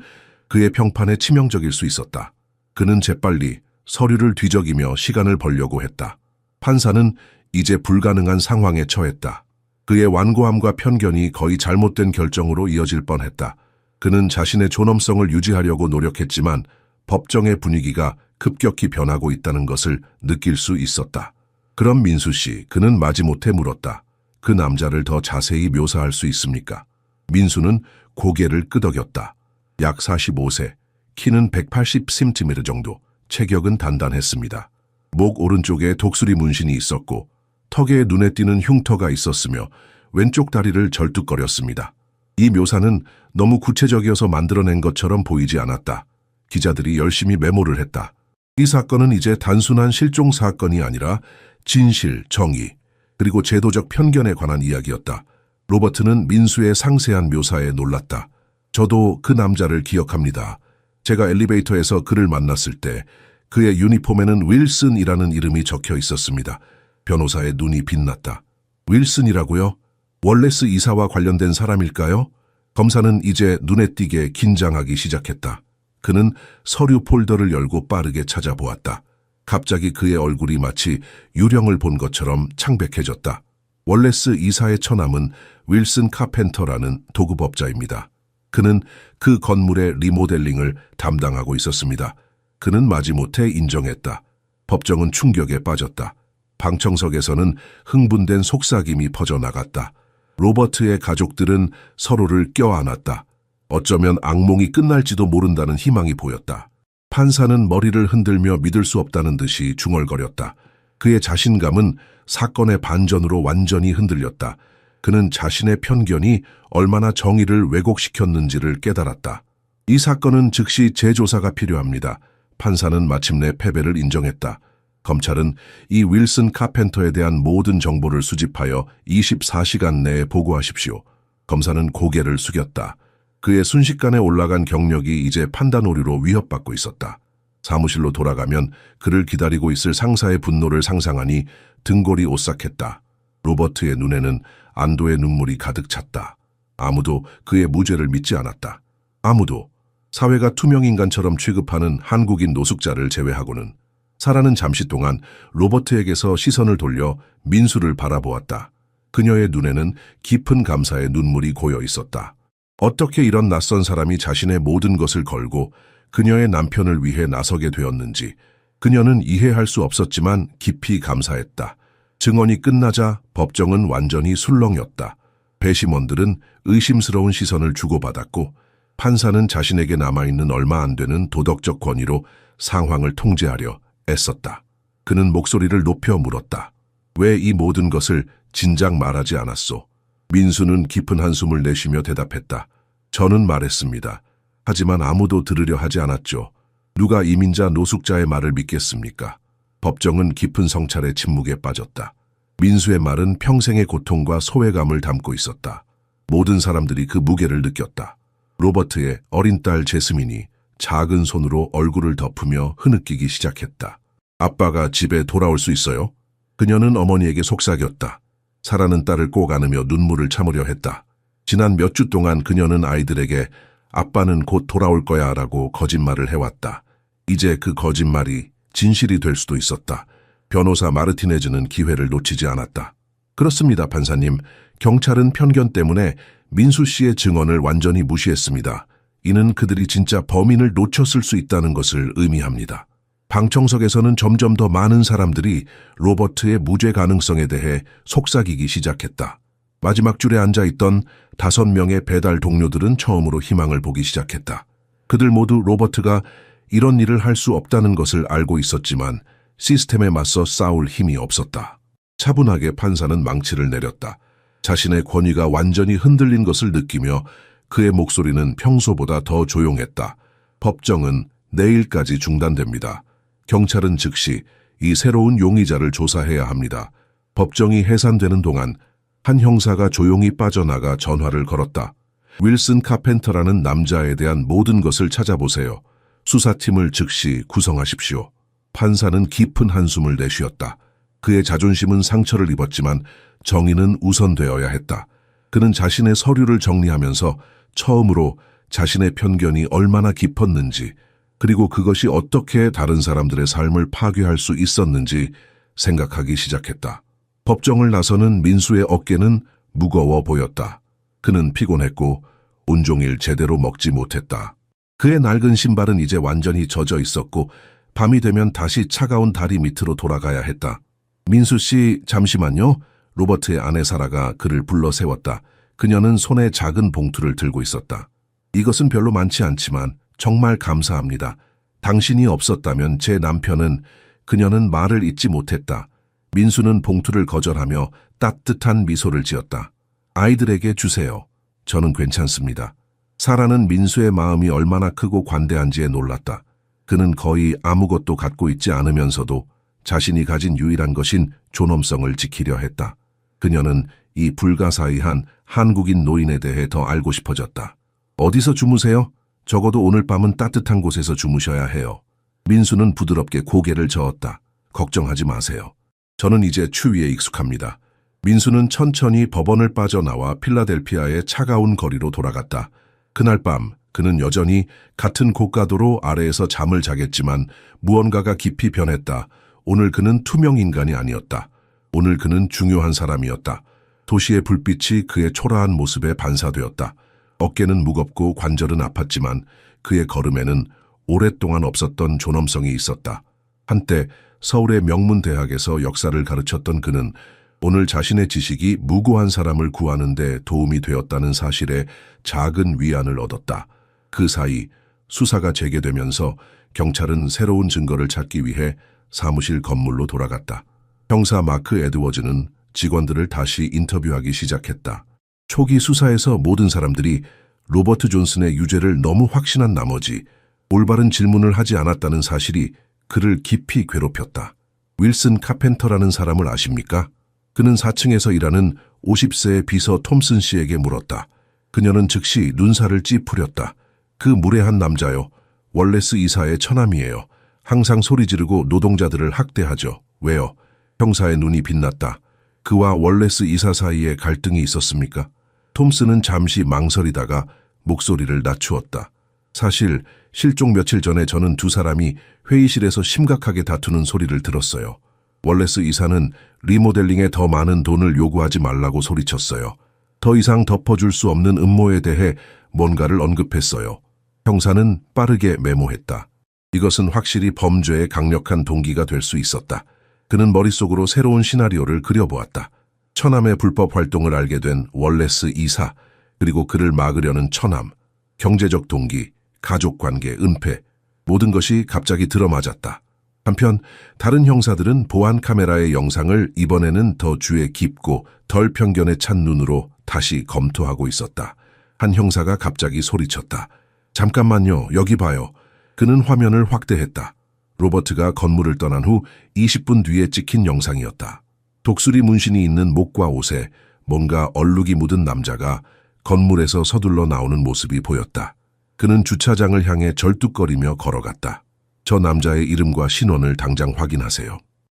그의 평판에 치명적일 수 있었다. 그는 재빨리 서류를 뒤적이며 시간을 벌려고 했다. 판사는 이제 불가능한 상황에 처했다. 그의 완고함과 편견이 거의 잘못된 결정으로 이어질 뻔했다. 그는 자신의 존엄성을 유지하려고 노력했지만 법정의 분위기가 급격히 변하고 있다는 것을 느낄 수 있었다. 그럼 민수 씨, 그는 마지못해 물었다. 그 남자를 더 자세히 묘사할 수 있습니까? 민수는 고개를 끄덕였다. 약 45세, 키는 180cm 정도, 체격은 단단했습니다. 목 오른쪽에 독수리 문신이 있었고 턱에 눈에 띄는 흉터가 있었으며 왼쪽 다리를 절뚝거렸습니다. 이 묘사는 너무 구체적이어서 만들어낸 것처럼 보이지 않았다. 기자들이 열심히 메모를 했다. 이 사건은 이제 단순한 실종 사건이 아니라 진실, 정의, 그리고 제도적 편견에 관한 이야기였다. 로버트는 민수의 상세한 묘사에 놀랐다. 저도 그 남자를 기억합니다. 제가 엘리베이터에서 그를 만났을 때 그의 유니폼에는 윌슨이라는 이름이 적혀 있었습니다. 변호사의 눈이 빛났다. 윌슨이라고요? 월레스 이사와 관련된 사람일까요? 검사는 이제 눈에 띄게 긴장하기 시작했다. 그는 서류 폴더를 열고 빠르게 찾아보았다. 갑자기 그의 얼굴이 마치 유령을 본 것처럼 창백해졌다. 월레스 이사의 처남은 윌슨 카펜터라는 도구법자입니다. 그는 그 건물의 리모델링을 담당하고 있었습니다. 그는 마지못해 인정했다. 법정은 충격에 빠졌다. 방청석에서는 흥분된 속삭임이 퍼져나갔다. 로버트의 가족들은 서로를 껴안았다. 어쩌면 악몽이 끝날지도 모른다는 희망이 보였다. 판사는 머리를 흔들며 믿을 수 없다는 듯이 중얼거렸다. 그의 자신감은 사건의 반전으로 완전히 흔들렸다. 그는 자신의 편견이 얼마나 정의를 왜곡시켰는지를 깨달았다. 이 사건은 즉시 재조사가 필요합니다. 판사는 마침내 패배를 인정했다. 검찰은 이 윌슨 카펜터에 대한 모든 정보를 수집하여 24시간 내에 보고하십시오. 검사는 고개를 숙였다. 그의 순식간에 올라간 경력이 이제 판단 오류로 위협받고 있었다. 사무실로 돌아가면 그를 기다리고 있을 상사의 분노를 상상하니 등골이 오싹했다. 로버트의 눈에는 안도의 눈물이 가득 찼다. 아무도 그의 무죄를 믿지 않았다. 아무도. 사회가 투명인간처럼 취급하는 한국인 노숙자를 제외하고는. 사라는 잠시 동안 로버트에게서 시선을 돌려 민수를 바라보았다. 그녀의 눈에는 깊은 감사의 눈물이 고여 있었다. 어떻게 이런 낯선 사람이 자신의 모든 것을 걸고 그녀의 남편을 위해 나서게 되었는지 그녀는 이해할 수 없었지만 깊이 감사했다. 증언이 끝나자 법정은 완전히 술렁였다. 배심원들은 의심스러운 시선을 주고받았고 판사는 자신에게 남아있는 얼마 안 되는 도덕적 권위로 상황을 통제하려 애썼다. 그는 목소리를 높여 물었다. 왜 이 모든 것을 진작 말하지 않았소? 민수는 깊은 한숨을 내쉬며 대답했다. 저는 말했습니다. 하지만 아무도 들으려 하지 않았죠. 누가 이민자 노숙자의 말을 믿겠습니까? 법정은 깊은 성찰의 침묵에 빠졌다. 민수의 말은 평생의 고통과 소외감을 담고 있었다. 모든 사람들이 그 무게를 느꼈다. 로버트의 어린 딸 제스민이 작은 손으로 얼굴을 덮으며 흐느끼기 시작했다. 아빠가 집에 돌아올 수 있어요? 그녀는 어머니에게 속삭였다. 사라는 딸을 꼭 안으며 눈물을 참으려 했다. 지난 몇 주 동안 그녀는 아이들에게 아빠는 곧 돌아올 거야 라고 거짓말을 해왔다. 이제 그 거짓말이 진실이 될 수도 있었다. 변호사 마르티네즈는 기회를 놓치지 않았다. 그렇습니다, 판사님. 경찰은 편견 때문에 민수 씨의 증언을 완전히 무시했습니다. 이는 그들이 진짜 범인을 놓쳤을 수 있다는 것을 의미합니다. 방청석에서는 점점 더 많은 사람들이 로버트의 무죄 가능성에 대해 속삭이기 시작했다. 마지막 줄에 앉아있던 5명의 배달 동료들은 처음으로 희망을 보기 시작했다. 그들 모두 로버트가 이런 일을 할 수 없다는 것을 알고 있었지만 시스템에 맞서 싸울 힘이 없었다. 차분하게 판사는 망치를 내렸다. 자신의 권위가 완전히 흔들린 것을 느끼며 그의 목소리는 평소보다 더 조용했다. 법정은 내일까지 중단됩니다. 경찰은 즉시 이 새로운 용의자를 조사해야 합니다. 법정이 해산되는 동안 한 형사가 조용히 빠져나가 전화를 걸었다. 윌슨 카펜터라는 남자에 대한 모든 것을 찾아보세요. 수사팀을 즉시 구성하십시오. 판사는 깊은 한숨을 내쉬었다. 그의 자존심은 상처를 입었지만 정의는 우선되어야 했다. 그는 자신의 서류를 정리하면서 처음으로 자신의 편견이 얼마나 깊었는지, 그리고 그것이 어떻게 다른 사람들의 삶을 파괴할 수 있었는지 생각하기 시작했다. 법정을 나서는 민수의 어깨는 무거워 보였다. 그는 피곤했고 온종일 제대로 먹지 못했다. 그의 낡은 신발은 이제 완전히 젖어 있었고 밤이 되면 다시 차가운 다리 밑으로 돌아가야 했다. 민수 씨, 잠시만요. 로버트의 아내 사라가 그를 불러 세웠다. 그녀는 손에 작은 봉투를 들고 있었다. 이것은 별로 많지 않지만 정말 감사합니다. 당신이 없었다면 제 남편은... 그녀는 말을 잇지 못했다. 민수는 봉투를 거절하며 따뜻한 미소를 지었다. 아이들에게 주세요. 저는 괜찮습니다. 사라는 민수의 마음이 얼마나 크고 관대한지에 놀랐다. 그는 거의 아무것도 갖고 있지 않으면서도 자신이 가진 유일한 것인 존엄성을 지키려 했다. 그녀는 이 불가사의한 한국인 노인에 대해 더 알고 싶어졌다. 어디서 주무세요? 적어도 오늘 밤은 따뜻한 곳에서 주무셔야 해요. 민수는 부드럽게 고개를 저었다. 걱정하지 마세요. 저는 이제 추위에 익숙합니다. 민수는 천천히 법원을 빠져나와 필라델피아의 차가운 거리로 돌아갔다. 그날 밤 그는 여전히 같은 고가도로 아래에서 잠을 자겠지만 무언가가 깊이 변했다. 오늘 그는 투명 인간이 아니었다. 오늘 그는 중요한 사람이었다. 도시의 불빛이 그의 초라한 모습에 반사되었다. 어깨는 무겁고 관절은 아팠지만 그의 걸음에는 오랫동안 없었던 존엄성이 있었다. 한때 서울의 명문 대학에서 역사를 가르쳤던 그는 오늘 자신의 지식이 무고한 사람을 구하는 데 도움이 되었다는 사실에 작은 위안을 얻었다. 그 사이 수사가 재개되면서 경찰은 새로운 증거를 찾기 위해 사무실 건물로 돌아갔다. 형사 마크 에드워즈는 직원들을 다시 인터뷰하기 시작했다. 초기 수사에서 모든 사람들이 로버트 존슨의 유죄를 너무 확신한 나머지 올바른 질문을 하지 않았다는 사실이 그를 깊이 괴롭혔다. 윌슨 카펜터라는 사람을 아십니까? 그는 4층에서 일하는 50세의 비서 톰슨 씨에게 물었다. 그녀는 즉시 눈살을 찌푸렸다. 그 무례한 남자요. 월레스 이사의 처남이에요. 항상 소리 지르고 노동자들을 학대하죠. 왜요? 형사의 눈이 빛났다. 그와 월레스 이사 사이에 갈등이 있었습니까? 톰슨은 잠시 망설이다가 목소리를 낮추었다. 사실 실종 며칠 전에 저는 두 사람이 회의실에서 심각하게 다투는 소리를 들었어요. 월레스 이사는 리모델링에 더 많은 돈을 요구하지 말라고 소리쳤어요. 더 이상 덮어줄 수 없는 음모에 대해 뭔가를 언급했어요. 형사는 빠르게 메모했다. 이것은 확실히 범죄의 강력한 동기가 될 수 있었다. 그는 머릿속으로 새로운 시나리오를 그려보았다. 처남의 불법 활동을 알게 된 월레스 이사, 그리고 그를 막으려는 처남, 경제적 동기, 가족관계, 은폐, 모든 것이 갑자기 들어맞았다. 한편 다른 형사들은 보안 카메라의 영상을 이번에는 더 주의 깊고 덜 편견에 찬 눈으로 다시 검토하고 있었다. 한 형사가 갑자기 소리쳤다. 잠깐만요, 여기 봐요. 그는 화면을 확대했다. 로버트가 건물을 떠난 후 20분 뒤에 찍힌 영상이었다. 독수리 문신이 있는 목과 옷에 뭔가 얼룩이 묻은 남자가 건물에서 서둘러 나오는 모습이 보였다. 그는 주차장을 향해 절뚝거리며 걸어갔다. 저 남자의 이름과 신원을 당장 확인하세요.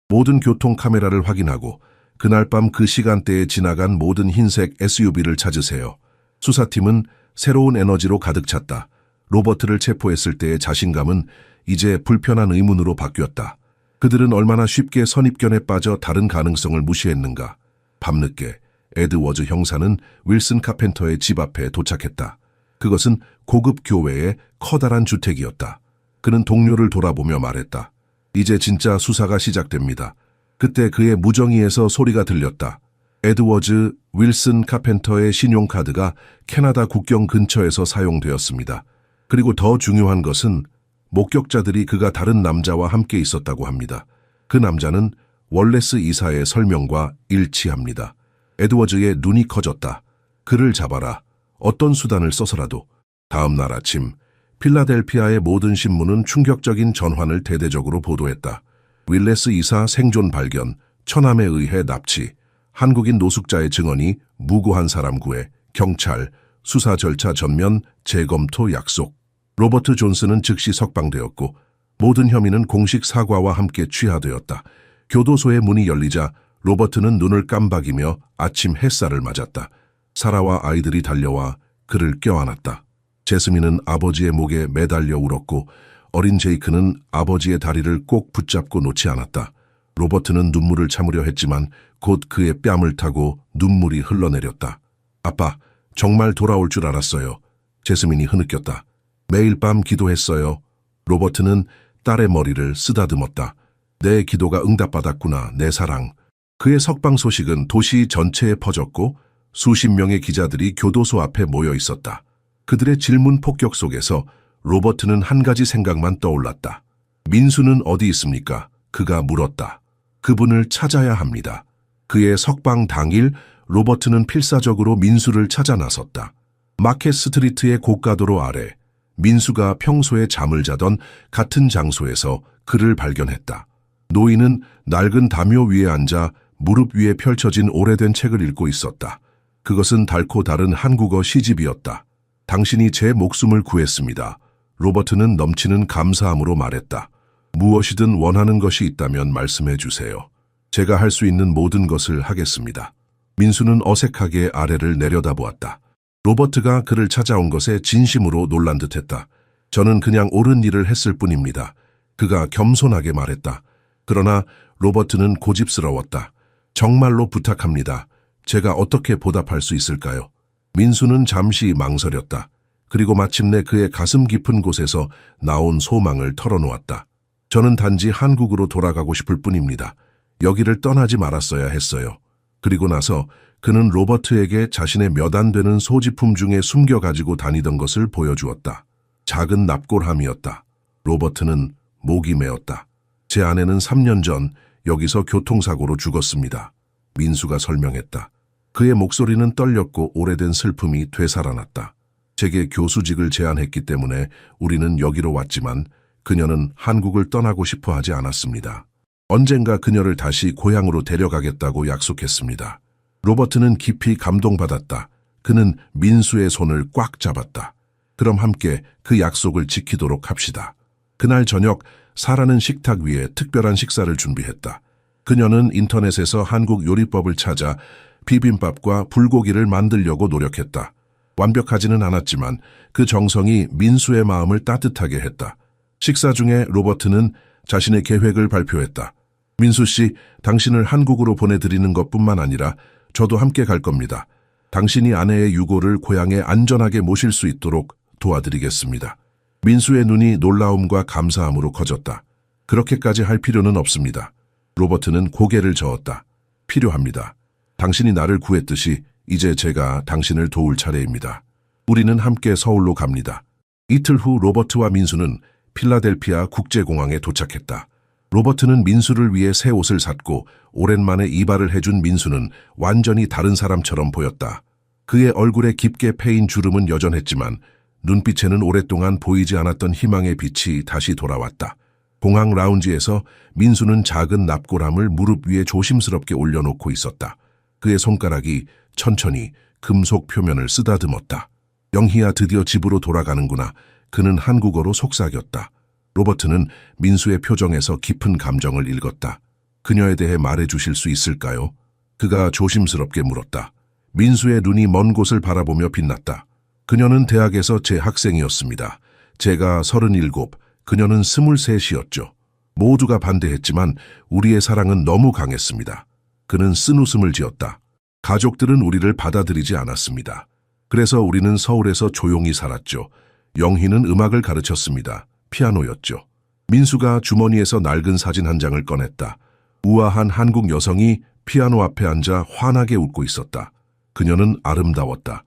모든 교통 카메라를 확인하고 그날 밤 그 시간대에 지나간 모든 흰색 SUV를 찾으세요. 수사팀은 새로운 에너지로 가득 찼다. 로버트를 체포했을 때의 자신감은 이제 불편한 의문으로 바뀌었다. 그들은 얼마나 쉽게 선입견에 빠져 다른 가능성을 무시했는가. 밤늦게 에드워즈 형사는 윌슨 카펜터의 집 앞에 도착했다. 그것은 고급 교외의 커다란 주택이었다. 그는 동료를 돌아보며 말했다. 이제 진짜 수사가 시작됩니다. 그때 그의 무정의에서 소리가 들렸다. 에드워즈 윌슨 카펜터의 신용카드가 캐나다 국경 근처에서 사용되었습니다. 그리고 더 중요한 것은 목격자들이 그가 다른 남자와 함께 있었다고 합니다. 그 남자는 월레스 이사의 설명과 일치합니다. 에드워즈의 눈이 커졌다. 그를 잡아라. 어떤 수단을 써서라도. 다음 날 아침 필라델피아의 모든 신문은 충격적인 전환을 대대적으로 보도했다. 윌레스 이사 생존 발견, 처남에 의해 납치, 한국인 노숙자의 증언이 무고한 사람 구해, 경찰, 수사 절차 전면 재검토 약속. 로버트 존슨은 즉시 석방되었고 모든 혐의는 공식 사과와 함께 취하되었다. 교도소의 문이 열리자 로버트는 눈을 깜박이며 아침 햇살을 맞았다. 사라와 아이들이 달려와 그를 껴안았다. 제스민은 아버지의 목에 매달려 울었고 어린 제이크는 아버지의 다리를 꼭 붙잡고 놓지 않았다. 로버트는 눈물을 참으려 했지만 곧 그의 뺨을 타고 눈물이 흘러내렸다. 아빠, 정말 돌아올 줄 알았어요. 제스민이 흐느꼈다. 매일 밤 기도했어요. 로버트는 딸의 머리를 쓰다듬었다. 내 기도가 응답받았구나, 내 사랑. 그의 석방 소식은 도시 전체에 퍼졌고 수십 명의 기자들이 교도소 앞에 모여 있었다. 그들의 질문 폭격 속에서 로버트는 한 가지 생각만 떠올랐다. 민수는 어디 있습니까? 그가 물었다. 그분을 찾아야 합니다. 그의 석방 당일 로버트는 필사적으로 민수를 찾아 나섰다. 마켓 스트리트의 고가도로 아래 민수가 평소에 잠을 자던 같은 장소에서 그를 발견했다. 노인은 낡은 담요 위에 앉아 무릎 위에 펼쳐진 오래된 책을 읽고 있었다. 그것은 달코 다른 한국어 시집이었다. 당신이 제 목숨을 구했습니다. 로버트는 넘치는 감사함으로 말했다. 무엇이든 원하는 것이 있다면 말씀해 주세요. 제가 할 수 있는 모든 것을 하겠습니다. 민수는 어색하게 아래를 내려다보았다. 로버트가 그를 찾아온 것에 진심으로 놀란 듯했다. 저는 그냥 옳은 일을 했을 뿐입니다. 그가 겸손하게 말했다. 그러나 로버트는 고집스러웠다. 정말로 부탁합니다. 제가 어떻게 보답할 수 있을까요? 민수는 잠시 망설였다. 그리고 마침내 그의 가슴 깊은 곳에서 나온 소망을 털어놓았다. 저는 단지 한국으로 돌아가고 싶을 뿐입니다. 여기를 떠나지 말았어야 했어요. 그리고 나서 그는 로버트에게 자신의 몇 안 되는 소지품 중에 숨겨가지고 다니던 것을 보여주었다. 작은 납골함이었다. 로버트는 목이 메었다. 제 아내는 3년 전 여기서 교통사고로 죽었습니다. 민수가 설명했다. 그의 목소리는 떨렸고 오래된 슬픔이 되살아났다. 제게 교수직을 제안했기 때문에 우리는 여기로 왔지만 그녀는 한국을 떠나고 싶어 하지 않았습니다. 언젠가 그녀를 다시 고향으로 데려가겠다고 약속했습니다. 로버트는 깊이 감동받았다. 그는 민수의 손을 꽉 잡았다. 그럼 함께 그 약속을 지키도록 합시다. 그날 저녁 사라는 식탁 위에 특별한 식사를 준비했다. 그녀는 인터넷에서 한국 요리법을 찾아 비빔밥과 불고기를 만들려고 노력했다. 완벽하지는 않았지만 그 정성이 민수의 마음을 따뜻하게 했다. 식사 중에 로버트는 자신의 계획을 발표했다. 민수 씨, 당신을 한국으로 보내드리는 것뿐만 아니라 저도 함께 갈 겁니다. 당신이 아내의 유고를 고향에 안전하게 모실 수 있도록 도와드리겠습니다. 민수의 눈이 놀라움과 감사함으로 커졌다. 그렇게까지 할 필요는 없습니다. 로버트는 고개를 저었다. 필요합니다. 당신이 나를 구했듯이 이제 제가 당신을 도울 차례입니다. 우리는 함께 서울로 갑니다. 이틀 후 로버트와 민수는 필라델피아 국제공항에 도착했다. 로버트는 민수를 위해 새 옷을 샀고 오랜만에 이발을 해준 민수는 완전히 다른 사람처럼 보였다. 그의 얼굴에 깊게 패인 주름은 여전했지만 눈빛에는 오랫동안 보이지 않았던 희망의 빛이 다시 돌아왔다. 공항 라운지에서 민수는 작은 납골함을 무릎 위에 조심스럽게 올려놓고 있었다. 그의 손가락이 천천히 금속 표면을 쓰다듬었다. 영희야, 드디어 집으로 돌아가는구나. 그는 한국어로 속삭였다. 로버트는 민수의 표정에서 깊은 감정을 읽었다. 그녀에 대해 말해 주실 수 있을까요? 그가 조심스럽게 물었다. 민수의 눈이 먼 곳을 바라보며 빛났다. 그녀는 대학에서 제 학생이었습니다. 제가 37, 그녀는 23이었죠. 모두가 반대했지만 우리의 사랑은 너무 강했습니다. 그는 쓴웃음을 지었다. 가족들은 우리를 받아들이지 않았습니다. 그래서 우리는 서울에서 조용히 살았죠. 영희는 음악을 가르쳤습니다. 피아노였죠. 민수가 주머니에서 낡은 사진 한 장을 꺼냈다. 우아한 한국 여성이 피아노 앞에 앉아 환하게 웃고 있었다. 그녀는 아름다웠다.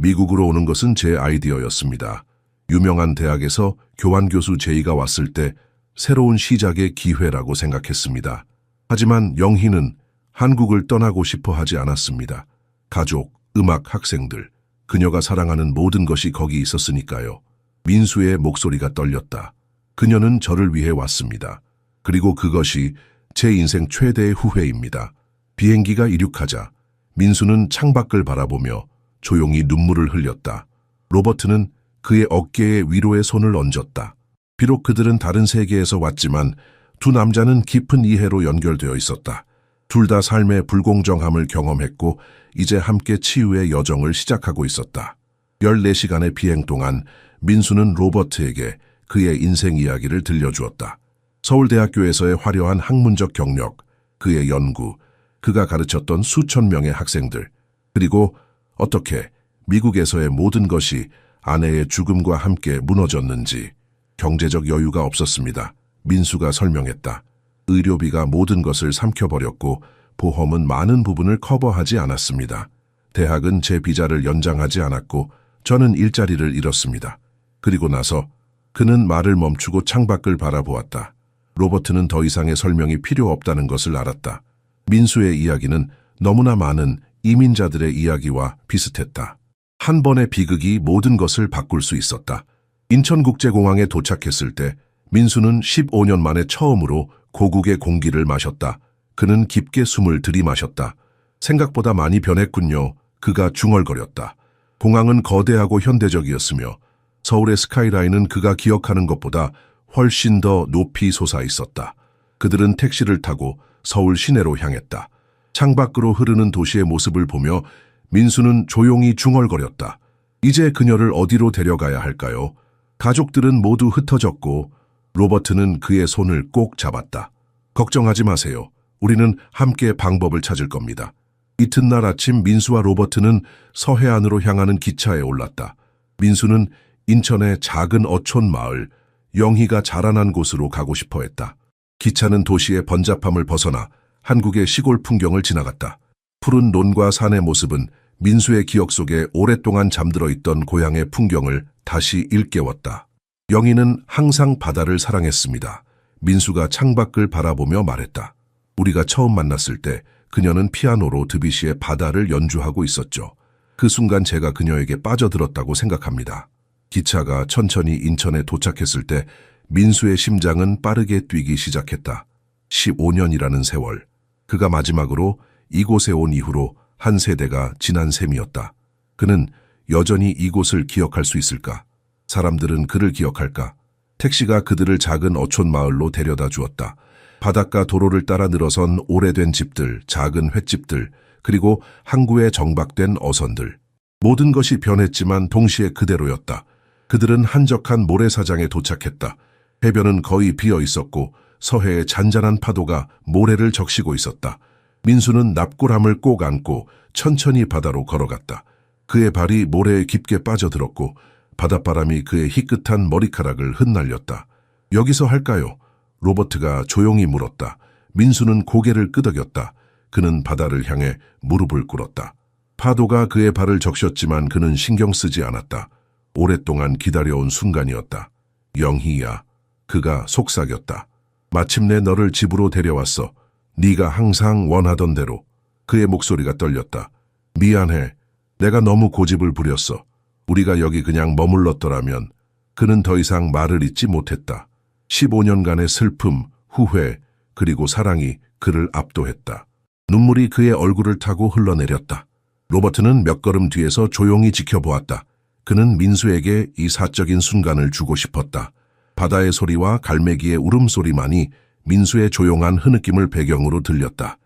미국으로 오는 것은 제 아이디어였습니다. 유명한 대학에서 교환교수 제의가 왔을 때 새로운 시작의 기회라고 생각했습니다. 하지만 영희는 한국을 떠나고 싶어 하지 않았습니다. 가족, 음악, 학생들, 그녀가 사랑하는 모든 것이 거기 있었으니까요. 민수의 목소리가 떨렸다. 그녀는 저를 위해 왔습니다. 그리고 그것이 제 인생 최대의 후회입니다. 비행기가 이륙하자 민수는 창밖을 바라보며 조용히 눈물을 흘렸다. 로버트는 그의 어깨에 위로의 손을 얹었다. 비록 그들은 다른 세계에서 왔지만 두 남자는 깊은 이해로 연결되어 있었다. 둘 다 삶의 불공정함을 경험했고 이제 함께 치유의 여정을 시작하고 있었다. 14시간의 비행 동안 민수는 로버트에게 그의 인생 이야기를 들려주었다. 서울대학교에서의 화려한 학문적 경력, 그의 연구, 그가 가르쳤던 수천 명의 학생들, 그리고 어떻게 미국에서의 모든 것이 아내의 죽음과 함께 무너졌는지. 경제적 여유가 없었습니다. 민수가 설명했다. 의료비가 모든 것을 삼켜버렸고 보험은 많은 부분을 커버하지 않았습니다. 대학은 제 비자를 연장하지 않았고 저는 일자리를 잃었습니다. 그리고 나서 그는 말을 멈추고 창밖을 바라보았다. 로버트는 더 이상의 설명이 필요 없다는 것을 알았다. 민수의 이야기는 너무나 많은 이민자들의 이야기와 비슷했다. 한 번의 비극이 모든 것을 바꿀 수 있었다. 인천국제공항에 도착했을 때 민수는 15년 만에 처음으로 고국의 공기를 마셨다. 그는 깊게 숨을 들이마셨다. 생각보다 많이 변했군요. 그가 중얼거렸다. 공항은 거대하고 현대적이었으며 서울의 스카이라인은 그가 기억하는 것보다 훨씬 더 높이 솟아 있었다. 그들은 택시를 타고 서울 시내로 향했다. 창밖으로 흐르는 도시의 모습을 보며 민수는 조용히 중얼거렸다. 이제 그녀를 어디로 데려가야 할까요? 가족들은 모두 흩어졌고 로버트는 그의 손을 꼭 잡았다. 걱정하지 마세요. 우리는 함께 방법을 찾을 겁니다. 이튿날 아침 민수와 로버트는 서해안으로 향하는 기차에 올랐다. 민수는 인천의 작은 어촌 마을, 영희가 자라난 곳으로 가고 싶어 했다. 기차는 도시의 번잡함을 벗어나 한국의 시골 풍경을 지나갔다. 푸른 논과 산의 모습은 민수의 기억 속에 오랫동안 잠들어 있던 고향의 풍경을 다시 일깨웠다. 영희는 항상 바다를 사랑했습니다. 민수가 창밖을 바라보며 말했다. 우리가 처음 만났을 때 그녀는 피아노로 드뷔시의 바다를 연주하고 있었죠. 그 순간 제가 그녀에게 빠져들었다고 생각합니다. 기차가 천천히 인천에 도착했을 때 민수의 심장은 빠르게 뛰기 시작했다. 15년이라는 세월. 그가 마지막으로 이곳에 온 이후로 한 세대가 지난 셈이었다. 그는 여전히 이곳을 기억할 수 있을까? 사람들은 그를 기억할까? 택시가 그들을 작은 어촌 마을로 데려다 주었다. 바닷가 도로를 따라 늘어선 오래된 집들, 작은 횟집들, 그리고 항구에 정박된 어선들. 모든 것이 변했지만 동시에 그대로였다. 그들은 한적한 모래사장에 도착했다. 해변은 거의 비어 있었고 서해의 잔잔한 파도가 모래를 적시고 있었다. 민수는 납골함을 꼭 안고 천천히 바다로 걸어갔다. 그의 발이 모래에 깊게 빠져들었고 바닷바람이 그의 희끗한 머리카락을 흩날렸다. 여기서 할까요? 로버트가 조용히 물었다. 민수는 고개를 끄덕였다. 그는 바다를 향해 무릎을 꿇었다. 파도가 그의 발을 적셨지만 그는 신경 쓰지 않았다. 오랫동안 기다려온 순간이었다. 영희야. 그가 속삭였다. 마침내 너를 집으로 데려왔어. 네가 항상 원하던 대로. 그의 목소리가 떨렸다. 미안해. 내가 너무 고집을 부렸어. 우리가 여기 그냥 머물렀더라면. 그는 더 이상 말을 잇지 못했다. 15년간의 슬픔, 후회, 그리고 사랑이 그를 압도했다. 눈물이 그의 얼굴을 타고 흘러내렸다. 로버트는 몇 걸음 뒤에서 조용히 지켜보았다. 그는 민수에게 이 사적인 순간을 주고 싶었다. 바다의 소리와 갈매기의 울음소리만이 민수의 조용한 흐느낌을 배경으로 들렸다.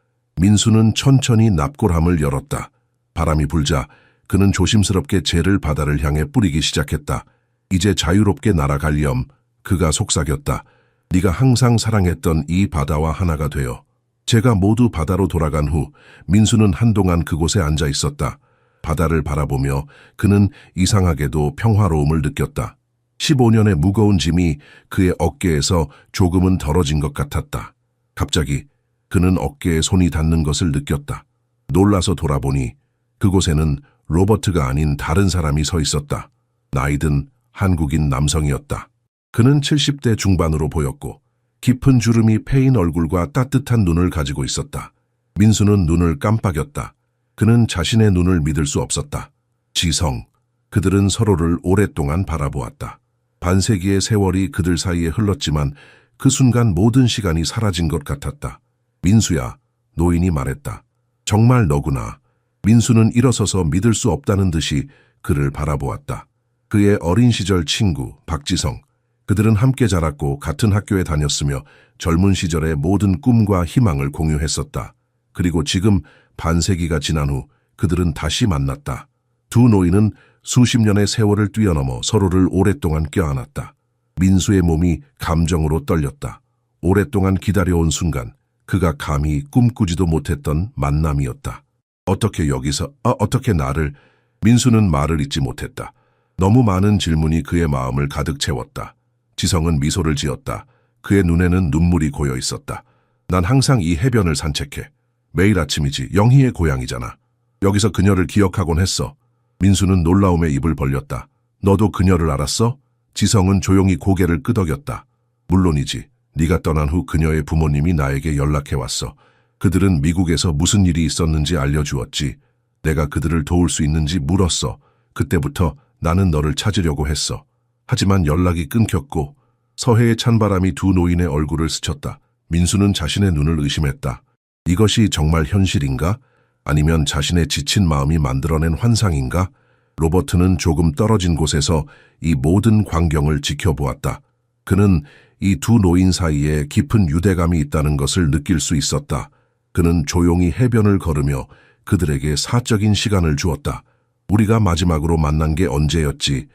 민수는 천천히 납골함을 열었다. 바람이 불자 그는 조심스럽게 재를 바다를 향해 뿌리기 시작했다. 이제 자유롭게 날아갈 염. 그가 속삭였다. 네가 항상 사랑했던 이 바다와 하나가 되어. 제가 모두 바다로 돌아간 후 민수는 한동안 그곳에 앉아 있었다. 바다를 바라보며 그는 이상하게도 평화로움을 느꼈다. 15년의 무거운 짐이 그의 어깨에서 조금은 덜어진 것 같았다. 갑자기 그는 어깨에 손이 닿는 것을 느꼈다. 놀라서 돌아보니 그곳에는 로버트가 아닌 다른 사람이 서 있었다. 나이든 한국인 남성이었다. 그는 70대 중반으로 보였고 깊은 주름이 패인 얼굴과 따뜻한 눈을 가지고 있었다. 민수는 눈을 깜빡였다. 그는 자신의 눈을 믿을 수 없었다. 지성. 그들은 서로를 오랫동안 바라보았다. 반세기의 세월이 그들 사이에 흘렀지만 그 순간 모든 시간이 사라진 것 같았다. 민수야, 노인이 말했다. 정말 너구나. 민수는 일어서서 믿을 수 없다는 듯이 그를 바라보았다. 그의 어린 시절 친구 박지성. 그들은 함께 자랐고 같은 학교에 다녔으며 젊은 시절의 모든 꿈과 희망을 공유했었다. 그리고 지금 반세기가 지난 후 그들은 다시 만났다. 두 노인은 수십 년의 세월을 뛰어넘어 서로를 오랫동안 껴안았다. 민수의 몸이 감정으로 떨렸다. 오랫동안 기다려온 순간 그가 감히 꿈꾸지도 못했던 만남이었다. 어떻게 나를... 민수는 말을 잇지 못했다. 너무 많은 질문이 그의 마음을 가득 채웠다. 지성은 미소를 지었다. 그의 눈에는 눈물이 고여 있었다. 난 항상 이 해변을 산책해. 매일 아침이지. 영희의 고향이잖아. 여기서 그녀를 기억하곤 했어. 민수는 놀라움에 입을 벌렸다. 너도 그녀를 알았어? 지성은 조용히 고개를 끄덕였다. 물론이지. 네가 떠난 후 그녀의 부모님이 나에게 연락해왔어. 그들은 미국에서 무슨 일이 있었는지 알려주었지. 내가 그들을 도울 수 있는지 물었어. 그때부터 나는 너를 찾으려고 했어. 하지만 연락이 끊겼고 서해의 찬바람이 두 노인의 얼굴을 스쳤다. 민수는 자신의 눈을 의심했다. 이것이 정말 현실인가? 아니면 자신의 지친 마음이 만들어낸 환상인가? 로버트는 조금 떨어진 곳에서 이 모든 광경을 지켜보았다. 그는 이 두 노인 사이에 깊은 유대감이 있다는 것을 느낄 수 있었다. 그는 조용히 해변을 걸으며 그들에게 사적인 시간을 주었다. 우리가 마지막으로 만난 게 언제였지?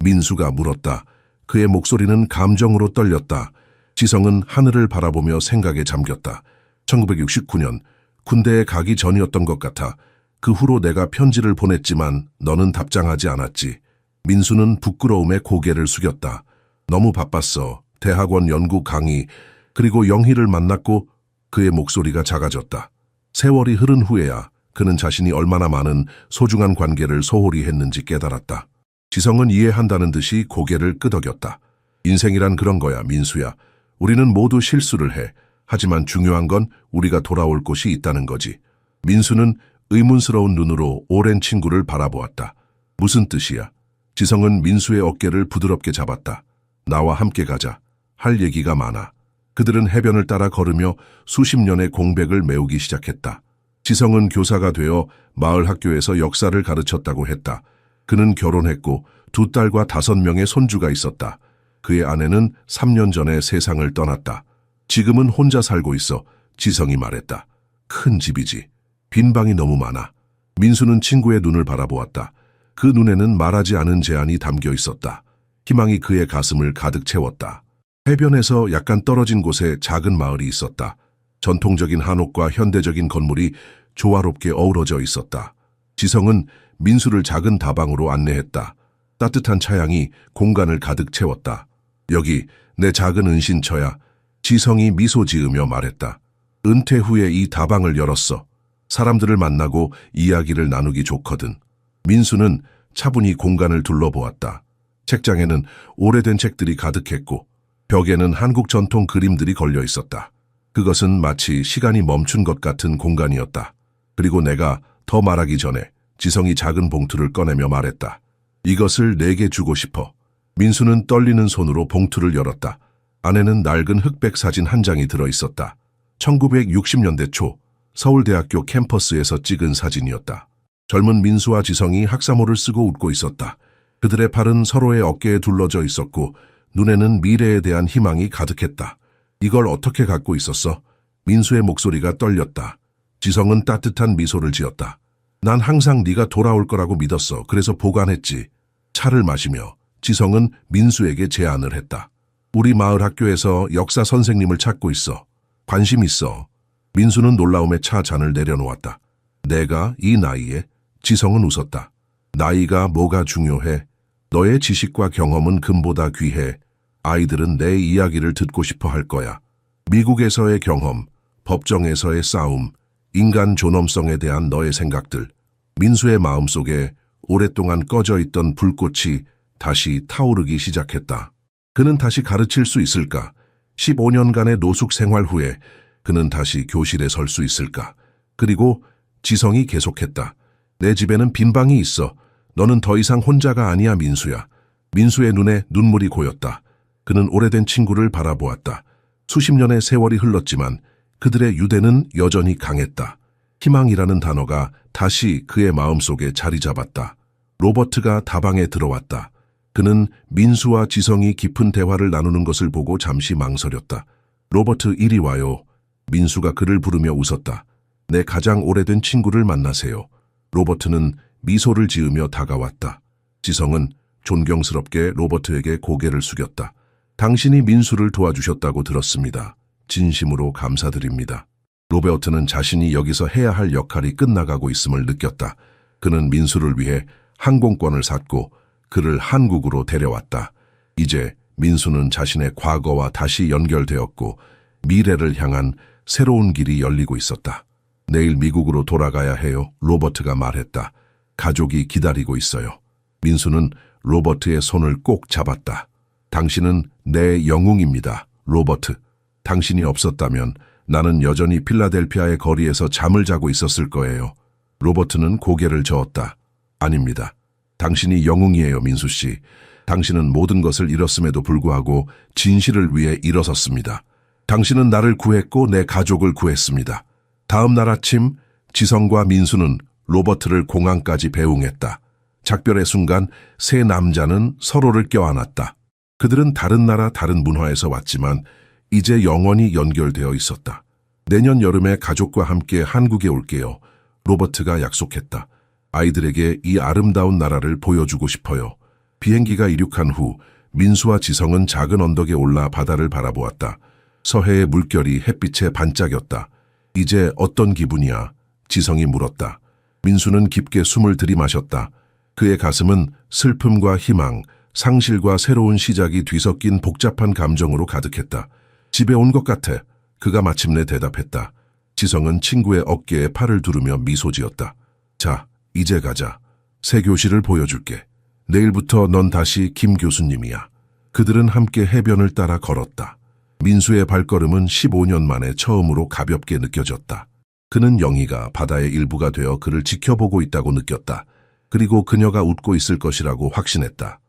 민수가 물었다. 그의 목소리는 감정으로 떨렸다. 지성은 하늘을 바라보며 생각에 잠겼다. 1969년 군대에 가기 전이었던 것 같아. 그 후로 내가 편지를 보냈지만 너는 답장하지 않았지. 민수는 부끄러움에 고개를 숙였다. 너무 바빴어. 대학원 연구 강의, 그리고 영희를 만났고. 그의 목소리가 작아졌다. 세월이 흐른 후에야 그는 자신이 얼마나 많은 소중한 관계를 소홀히 했는지 깨달았다. 지성은 이해한다는 듯이 고개를 끄덕였다. 인생이란 그런 거야, 민수야. 우리는 모두 실수를 해. 하지만 중요한 건 우리가 돌아올 곳이 있다는 거지. 민수는 의문스러운 눈으로 오랜 친구를 바라보았다. 무슨 뜻이야? 지성은 민수의 어깨를 부드럽게 잡았다. 나와 함께 가자. 할 얘기가 많아. 그들은 해변을 따라 걸으며 수십 년의 공백을 메우기 시작했다. 지성은 교사가 되어 마을 학교에서 역사를 가르쳤다고 했다. 그는 결혼했고 두 딸과 5명의 손주가 있었다. 그의 아내는 3년 전에 세상을 떠났다. 지금은 혼자 살고 있어. 지성이 말했다. 큰 집이지. 빈 방이 너무 많아. 민수는 친구의 눈을 바라보았다. 그 눈에는 말하지 않은 제안이 담겨 있었다. 희망이 그의 가슴을 가득 채웠다. 해변에서 약간 떨어진 곳에 작은 마을이 있었다. 전통적인 한옥과 현대적인 건물이 조화롭게 어우러져 있었다. 지성은 민수를 작은 다방으로 안내했다. 따뜻한 차향이 공간을 가득 채웠다. 여기 내 작은 은신처야. 지성이 미소 지으며 말했다. 은퇴 후에 이 다방을 열었어. 사람들을 만나고 이야기를 나누기 좋거든. 민수는 차분히 공간을 둘러보았다. 책장에는 오래된 책들이 가득했고 벽에는 한국 전통 그림들이 걸려 있었다. 그것은 마치 시간이 멈춘 것 같은 공간이었다. 그리고 내가 더 말하기 전에 지성이 작은 봉투를 꺼내며 말했다. 이것을 내게 주고 싶어. 민수는 떨리는 손으로 봉투를 열었다. 안에는 낡은 흑백 사진 한 장이 들어있었다. 1960년대 초 서울대학교 캠퍼스에서 찍은 사진이었다. 젊은 민수와 지성이 학사모를 쓰고 웃고 있었다. 그들의 팔은 서로의 어깨에 둘러져 있었고 눈에는 미래에 대한 희망이 가득했다. 이걸 어떻게 갖고 있었어? 민수의 목소리가 떨렸다. 지성은 따뜻한 미소를 지었다. 난 항상 네가 돌아올 거라고 믿었어. 그래서 보관했지. 차를 마시며 지성은 민수에게 제안을 했다. 우리 마을 학교에서 역사 선생님을 찾고 있어. 관심 있어. 민수는 놀라움에 차 잔을 내려놓았다. 내가 이 나이에? 지성은 웃었다. 나이가 뭐가 중요해? 너의 지식과 경험은 금보다 귀해. 아이들은 내 이야기를 듣고 싶어 할 거야. 미국에서의 경험, 법정에서의 싸움, 인간 존엄성에 대한 너의 생각들. 민수의 마음속에 오랫동안 꺼져 있던 불꽃이 다시 타오르기 시작했다. 그는 다시 가르칠 수 있을까? 15년간의 노숙 생활 후에 그는 다시 교실에 설 수 있을까? 그리고 지성이 계속했다. 내 집에는 빈 방이 있어. 너는 더 이상 혼자가 아니야, 민수야. 민수의 눈에 눈물이 고였다. 그는 오래된 친구를 바라보았다. 수십 년의 세월이 흘렀지만 그들의 유대는 여전히 강했다. 희망이라는 단어가 다시 그의 마음속에 자리 잡았다. 로버트가 다방에 들어왔다. 그는 민수와 지성이 깊은 대화를 나누는 것을 보고 잠시 망설였다. 로버트, 이리 와요. 민수가 그를 부르며 웃었다. 내 가장 오래된 친구를 만나세요. 로버트는 미소를 지으며 다가왔다. 지성은 존경스럽게 로버트에게 고개를 숙였다. 당신이 민수를 도와주셨다고 들었습니다. 진심으로 감사드립니다. 로버트는 자신이 여기서 해야 할 역할이 끝나가고 있음을 느꼈다. 그는 민수를 위해 항공권을 샀고 그를 한국으로 데려왔다. 이제 민수는 자신의 과거와 다시 연결되었고 미래를 향한 새로운 길이 열리고 있었다. 내일 미국으로 돌아가야 해요. 로버트가 말했다. 가족이 기다리고 있어요. 민수는 로버트의 손을 꼭 잡았다. 당신은 내 영웅입니다, 로버트. 당신이 없었다면 나는 여전히 필라델피아의 거리에서 잠을 자고 있었을 거예요. 로버트는 고개를 저었다. 아닙니다. 당신이 영웅이에요, 민수 씨. 당신은 모든 것을 잃었음에도 불구하고 진실을 위해 일어섰습니다. 당신은 나를 구했고 내 가족을 구했습니다. 다음 날 아침 지성과 민수는 로버트를 공항까지 배웅했다. 작별의 순간 세 남자는 서로를 껴안았다. 그들은 다른 나라 다른 문화에서 왔지만 이제 영원히 연결되어 있었다. 내년 여름에 가족과 함께 한국에 올게요. 로버트가 약속했다. 아이들에게 이 아름다운 나라를 보여주고 싶어요. 비행기가 이륙한 후 민수와 지성은 작은 언덕에 올라 바다를 바라보았다. 서해의 물결이 햇빛에 반짝였다. 이제 어떤 기분이야? 지성이 물었다. 민수는 깊게 숨을 들이마셨다. 그의 가슴은 슬픔과 희망, 상실과 새로운 시작이 뒤섞인 복잡한 감정으로 가득했다. 집에 온 것 같아. 그가 마침내 대답했다. 지성은 친구의 어깨에 팔을 두르며 미소 지었다. 자, 이제 가자. 새 교실을 보여줄게. 내일부터 넌 다시 김 교수님이야. 그들은 함께 해변을 따라 걸었다. 민수의 발걸음은 15년 만에 처음으로 가볍게 느껴졌다. 그는 영희가 바다의 일부가 되어 그를 지켜보고 있다고 느꼈다. 그리고 그녀가 웃고 있을 것이라고 확신했다.